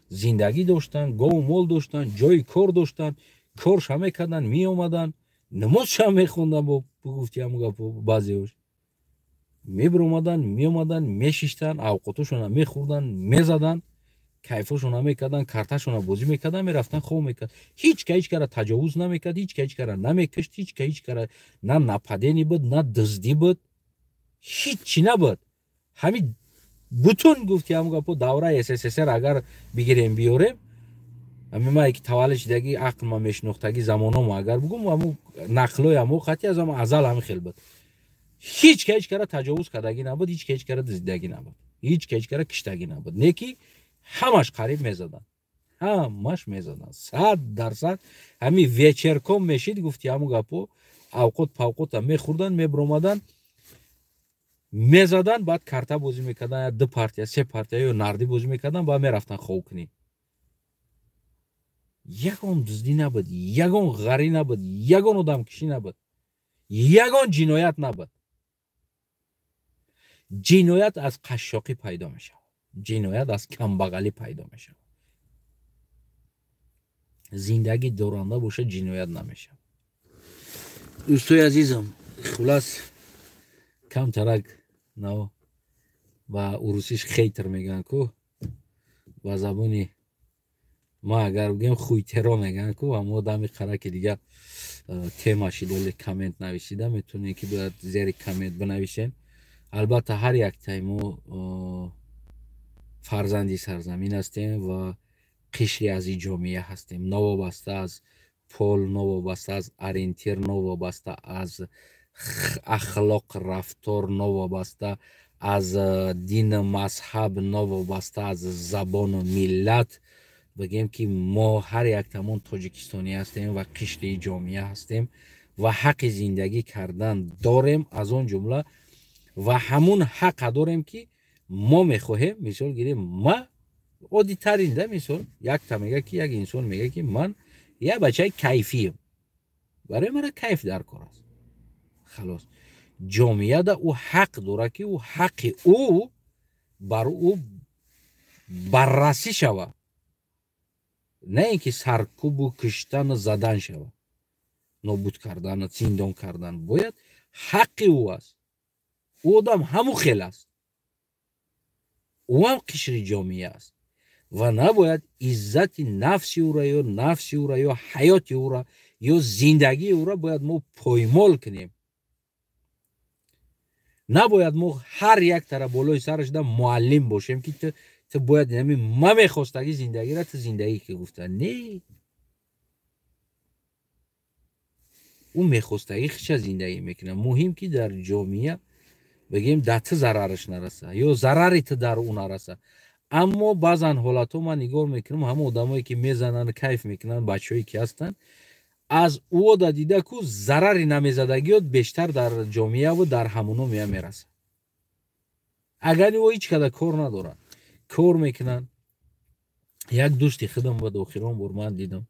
زندگی داشتن گاو مال داشتن جای کار داشتن کارش همه کردن می اومدن نمازش هم میخوندن با گفتی همو بعضیش میبر اومدن می اومدن میشیشتن اوقاتشون هم میخوردن میزدن کیفشون هم میکردن کارتشون هم بازی میکردن میرفتن خوب میکرد هیچ که هیچ کار تجاوز نمیکرد هیچ که هیچ کار نمیکشت هیچ که هیچ کار نه نپدینی بود نه دزدی بود هیچی نبود همین بتون گفتی همو گپو دوره SSSR اگر بگیریم بیاریم همین ما یک تولد شدگی عقل ما میشناختگی زمانم اگر بگم همو نقلای همو خطی از همو ازل همین خیل بود هیچ که هیچ کار تجاوز کردگی نبود هیچ که هیچ کار دزدیدگی نبود هیچ که هیچ کار کشتگی نبود نیکی همش قریب میزدن همش میزدن 100% همین ویچرکم میشید گفتی همو گپو اوقات پاوقات هم میخوردن میبرومدن میزدن بعد کارتا بازی میکردن دو پارتیا سه پارتیا یا نردی بازی میکردن بعد میرفتن خوب کنی یگون دزدی نبود یگون غری نبود یگون آدم کشی نبود یگون جنایت نبود جنایت از قشاقی پیدا میشه جنایت از کمبغلی پیدا میشه زندگی دورانده باشه جنایت نمیشه دوستای عزیزم خلاص کم ترک نو و اروسیش خیتر میگن کو و زبانی ما اگر بگیم خویترا میگن کو اما دمی خرک دیگه تیماشی دولی کامنت نویسیده میتونه که باید زیر کامنت بنویسین البته هر یک تایمو فرزندی سرزمین هستیم و قشری از این جامعه هستیم نوابسته از پول نوابسته از ارینتیر نوابسته از اخلاق رفتار نوابسته از دین مذهب نوابسته از زبان و ملت بگیم که ما هر یک تمام تاجیکستانی هستیم و قشری جامعه هستیم و حق زندگی کردن داریم از اون جمله و همون حق داریم که ما میخواهیم مثال گیریم ما عادی ترین ده مثال یک تا میگه که یک انسان میگه که من یه بچه کیفیم برای من کیف در کار است خلاص جامعه ده او حق داره که او حق او بر او بررسی شود نه اینکه سرکوب و کشتن و زدن شود نابود کردن و زندان کردن باید حق او است او آدم همو خیل است او هم قشر جامعه است و نباید عزت نفسی او را یا نفسی او را یا حیات او را یا زندگی او را باید ما پایمال کنیم نباید ما هر یک طرف بالای سرش ده معلم باشیم که تو باید نمی ما میخواستگی زندگی را تو زندگی که گفتن نه اون میخواستگی خیش زندگی میکنه مهم که در جامعه بگیم ده تو ضررش نرسه یا ضرری تو در اون نرسه اما بعضن حالت ها من نگاه میکنم همه آدمایی که میزنن کیف میکنن بچه‌ای که هستن از او دا دیده که ضرری نمیزدگی بیشتر در جامعه و در همونو میرسه اگر او هیچ کده کار ندارن کار میکنن یک دوستی خودم بود آخران بار من دیدم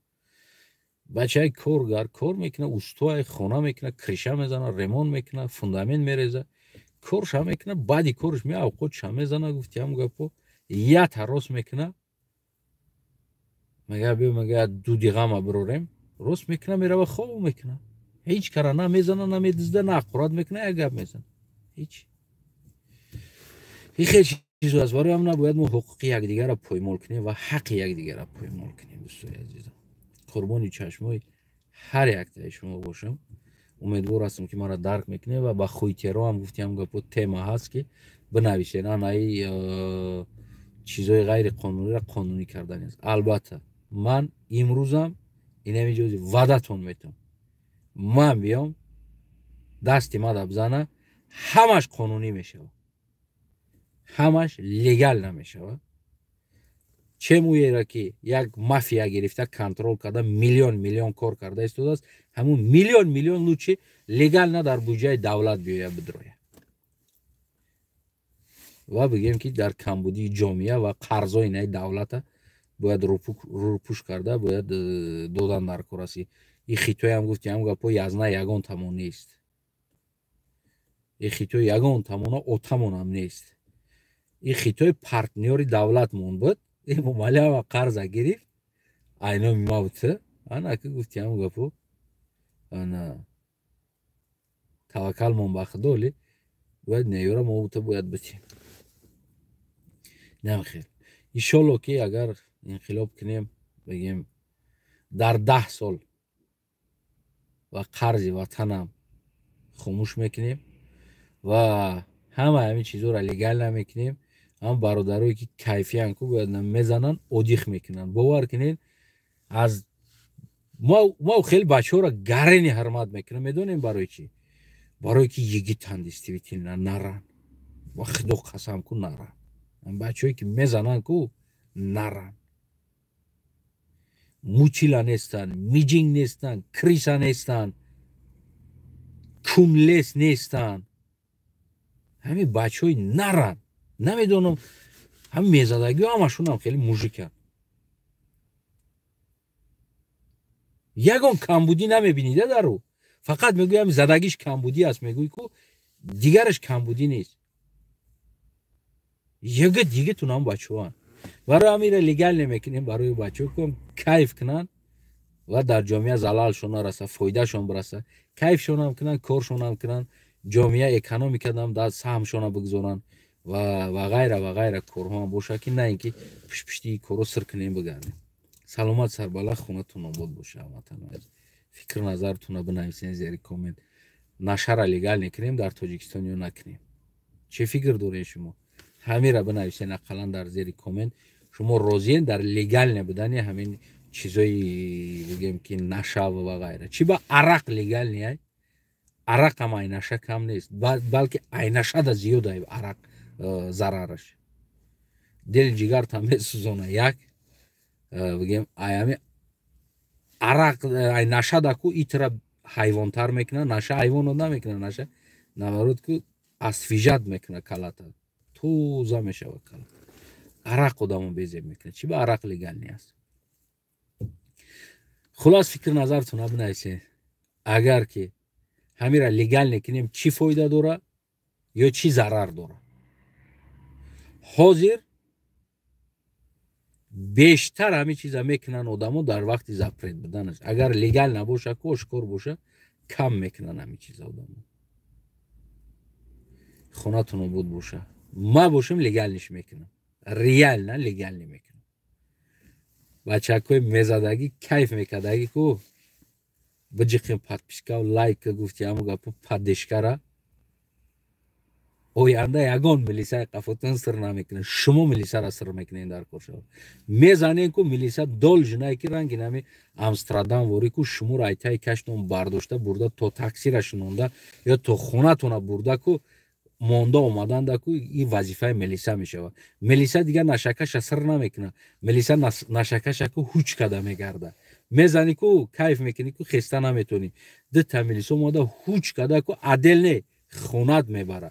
بچه کارگر کار میکنه استوای خانه میکنه کریشه میزنه ریمون میکنه فوندامنت میریزه کارش هم میکنه بعدی کارش می اوقاتش هم میزنه گفتی هم گپو یه تراس میکنه مگه بیا مگه 2 دقیقه ما بروریم روز میکنه میره و خواب میکنه هیچ کار نمیزنه نمیدزده نه قراد میکنه یک گپ میزنه هیچ چیزی از وارد هم نباید ما حقوق یکدیگر را پایمال کنیم و حق یکدیگر را پایمال کنیم. دوستای عزیزم، قربانی چشمای هر یک تای شما باشم. امیدوار هستم که مرا درک میکنه و با خویتیرا هم گفتیم گپو تما هست که بنویسین آنای چیزای غیر قانونی را قانونی کردن است. البته من امروزم این همینجوری وعدتون میتونم من بیام دستی ما بزنه همش قانونی میشه، همش لیگل نمیشه. چه مویه را که یک مافیا گرفته کنترل کرده میلیون کار کرده است، همون میلیون لوچی لیگل نه در بودجه دولت بیاید بدروه و بگیم که در کمبودی جامعه و قرضای نه دولت باید روپوش کرده، باید دادن در کراسی. این خیتوی هم گفتی هم گپو یزنه یگان تمون نیست، این خیتوی یگان تمون اوتمون هم نیست. این خیتوی پارتنری دولت مون بود، این ممالی و قرض گرفت اینا موته. انا که گفتی هم گپو انا توکل مون بخدولی باید نیورا موته باید بتیم. نمیخیر ایشالله که اگر انقلاب کنیم بگیم در 10 سال و قرض وطنم خاموش میکنیم و همین چیزا را لیگل نمیکنیم. هم برادرایی که کیفی انکو باید میزنن اودیخ میکنن. باور کنین از ما خیلی بچه ها را گرینی حرمت میکنم. میدونیم برای چی؟ برای که یگی تندیستی بیتین نرن و خدا قسم کن نرن. بچه هایی که میزنن کو نرن. موچیلا نیستن، میجینگ نیستن، کریسا نیستن، کونلیس نیستن. همین بچه های نرن. نمیدونم هم میزدگی همشون هم خیلی موژیکن. یگان کمبودی نمیبینیده در او، فقط میگویم زدگیش کمبودی است، میگوی که دیگرش کمبودی نیست. یگه دیگه تونم بچه ها برای امیره لیگل نمیکنیم برای بچه کن کیف کنن و در جامعه زلال شونا رسه، فایده شون برسه، کیف شون هم کنن، کار شون هم کنن، جامعه اکانومی کدام در سهم شون بگذارن و غیره کارها هم باشه که نه اینکه پشتی کارو سر کنیم بگردیم. سلامت سر بالا خونتون آباد باشه. فکر نظرتون بنویسین زیر کامنت. نشر لیگل نکنیم در تاجیکستان یا نکنیم. چه فکر دارین شما؟ همین را بنویسین اقلا در زیر کامنت. شما راضیین در لیگل نبودن همین چیزایی بگیم که نشه و غیره. چی با عرق لیگل نیست؟ عرق هم اینشه کم نیست، بلکه اینشه دا زیاده عرق ضررش. دل جگر تمیز سوزانه یک بگیم ایامی عرق اینشه دا کو ایتر حیوان تر میکنه. نشه حیوان رو نمیکنه، نشه نمارود که اسفیجت میکنه کلتا توزه میشه و کلتا عرق قدامون بیزید میکنه. چی با عرق لیگل نیست؟ خلاص فکر نظرتون بنویسین. اگر که همین را لیگل نکنیم چی فایده داره یا چی ضرر داره؟ حاضر بیشتر همین چیزا میکنن آدمو در وقت زپرید بدنش. اگر لیگل نباشه کوشکور باشه کم میکنن همین چیزا آدمو. خونتون بود باشه. ما باشیم لیگل نش میکنم، ریال نه لیگل نمیکنم. بچه‌های میزدگی کیف میکردگی کو بجیخیم پادپیشکا و لایک گفتی همو گپو پادشکره اوینده یگان ملیسا قفتون سر نمیکنه. شما ملیسا را سر میکنین در کارشو میزنین کو ملیسا دول جنایی که رنگی نمی امستردام وری کو شما را ایتای کشتون برداشته برده تو تاکسی را شنونده یا تو خونه تونه برده کو مونده اومدن دا کو این وظیفه ملیسا میشه. ملیسا دیگه نشکش سر نمیکنه. ملیسا نشکش کو هوچ کده میگرده. میزنی کو کیف میکنی کو خسته نمیتونی. ده ملیسا اومده هوچ کده کو عدل نه خونت میبره.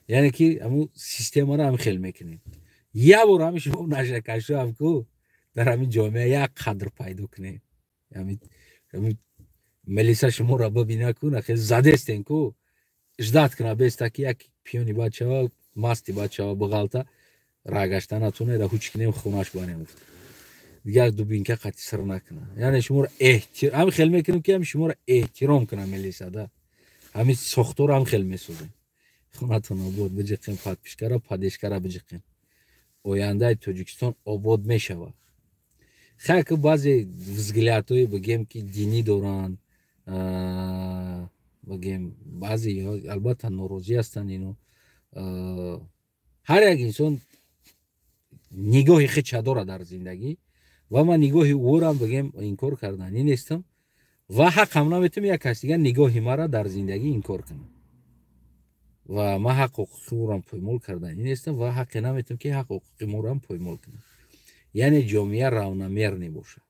یعنی که همون سیستم را هم خیلی میکنیم. یه بار همیش با نشکش هم کو در همین جامعه یک قدر پیدا کنه. همین ملیسا شما را ببینه کنه خیلی زده استین کو اجداد کنه بیسته که یک پیونی بچه ها مستی بچه ها بغلطه راگشته نتونه را هوچ کنیم خونش بانیم دیگر دوبینکه قطعی سر نکنه. یعنی شما را احترام هم خیلی میکنیم که هم شما را احترام کنه ملیسا ده همین ساختار هم خیلی میسوزه. خونتون آباد بجقین پادپیشکارا پادشکارا بجقین آینده تاجیکستان آباد میشود خیلی که بعضی взглядهای بگیم که دینی دارن بگیم بعضی ها البته ناراضی هستن اینو هر یک انسان نگاهی خودش داره در زندگی و من نگاهی او را بگیم انکار کردنی نیستم و حقم نمیتونم یک کسی دیگه نگاهی مرا در زندگی انکار کنم و ما حق حقوقی او را پایمال کردنی نیستم و حق نمیتونم که حق حقوقی ما را پایمال کنم یعنی جامعه رونامیر نباشه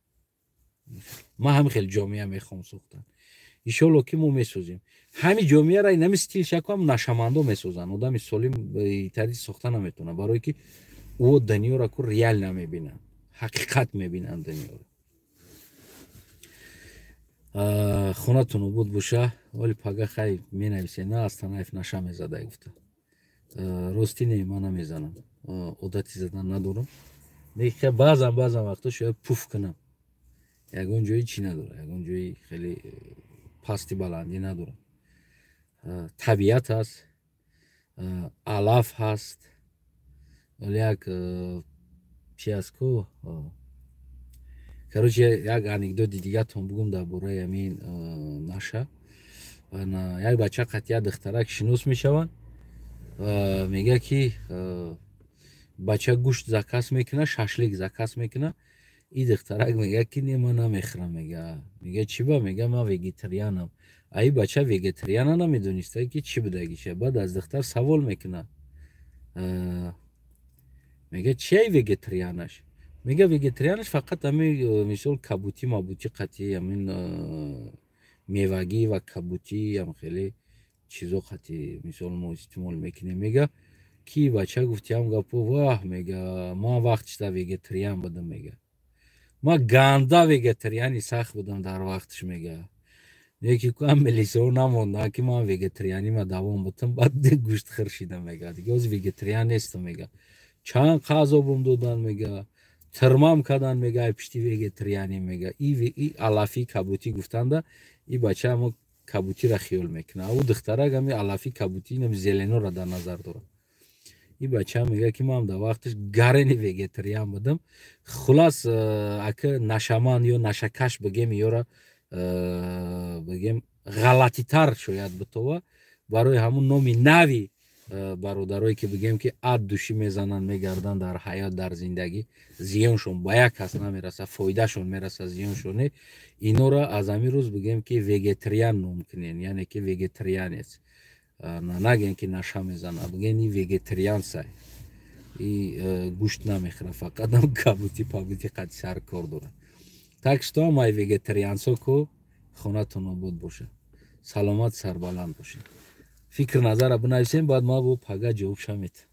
ما هم خیلی جامعه میخوام ساختن ایشالله که ما میسازیم همین جامعه را نمی استیل شکم نشمندا میسازن آدم سالم به طریق ساختن نمیتونه برای که او دنیا را کو ریال نمیبینن حقیقت میبینن دنیا را خونتون بود باشه ولی پگه خیلی می نویسه نه از تنایف نشه میزده گفته راستی نه من نمیزنم عادتی زدن ندارم دیگه بعضا وقتا شاید پوف کنم یگان جایی چی نداره یگان جایی خیلی پاستی بلندی نداره طبیعت هست علف هست ولی یک چی هست که короче یک анекдоти دیگه تون بگم درباره همین نشه یک بچه قطعه دخترک شناس میشوند میگه که بچه گوشت زکاس میکنه ششلیک زکاس میکنه این دخترک میگه که نه من نمیخورم میگه چی با میگه من وگیتریانم ای بچه وگیتریان نمیدونسته که چی بودگیشه بعد از دختر سوال میکنه میگه چی وگیتریانش میگه وگیتریانش فقط همین مثال کبوتی مابوتی قطعی همین میوگی و کبوتی هم خیلی چیزا قطعی مثال ما استعمال میکنیم میگه کی بچه گفتی هم گفت واه میگه ما وقتش تا وگیتریان بودم میگه ما گنده وگیتریانی سخت بودم در وقتش میگه یکی که هم ملیسه نمونده که من وگیتریانی ما دوام بودم بعد گوشت خرشیدم میگه دیگه از وگیتریان نیستم میگه چند غذا بهم دادن میگه ترمام کردن میگه پشتی وگیتریانی میگه ای علافی کبوتی گفتنده ای بچه هم کبوتی را خیال میکنه او دخترک هم علافی کبوتی نم زلنو را در نظر داره این بچه هم میگه که ما هم در وقتش گرنی وگیتریان بودم خلاص اگه نشمان یا نشکش بگیم یا را بگیم غلطی تر شاید بتوه برای همون نامی نوی برادرایی که بگیم که اد دوشی میزنن میگردن در حیات در زندگی زیانشون با یک کس نمیرسه فایدهشون میرسه زیانشون اینا را از همین روز بگیم که وگیتریان نام کنین یعنی که وگیتریان است نگین که نشه میزنه بگین این وگیتریان سای این گوشت نمیخوره فقط هم کبوتی پابوتی قد سر کار داره تکشتا مای وگیتریان سو کو خونتون آباد باشه سلامت سربلند باشین فکر نظر بنویسین بعد ما با پگه جواب شمید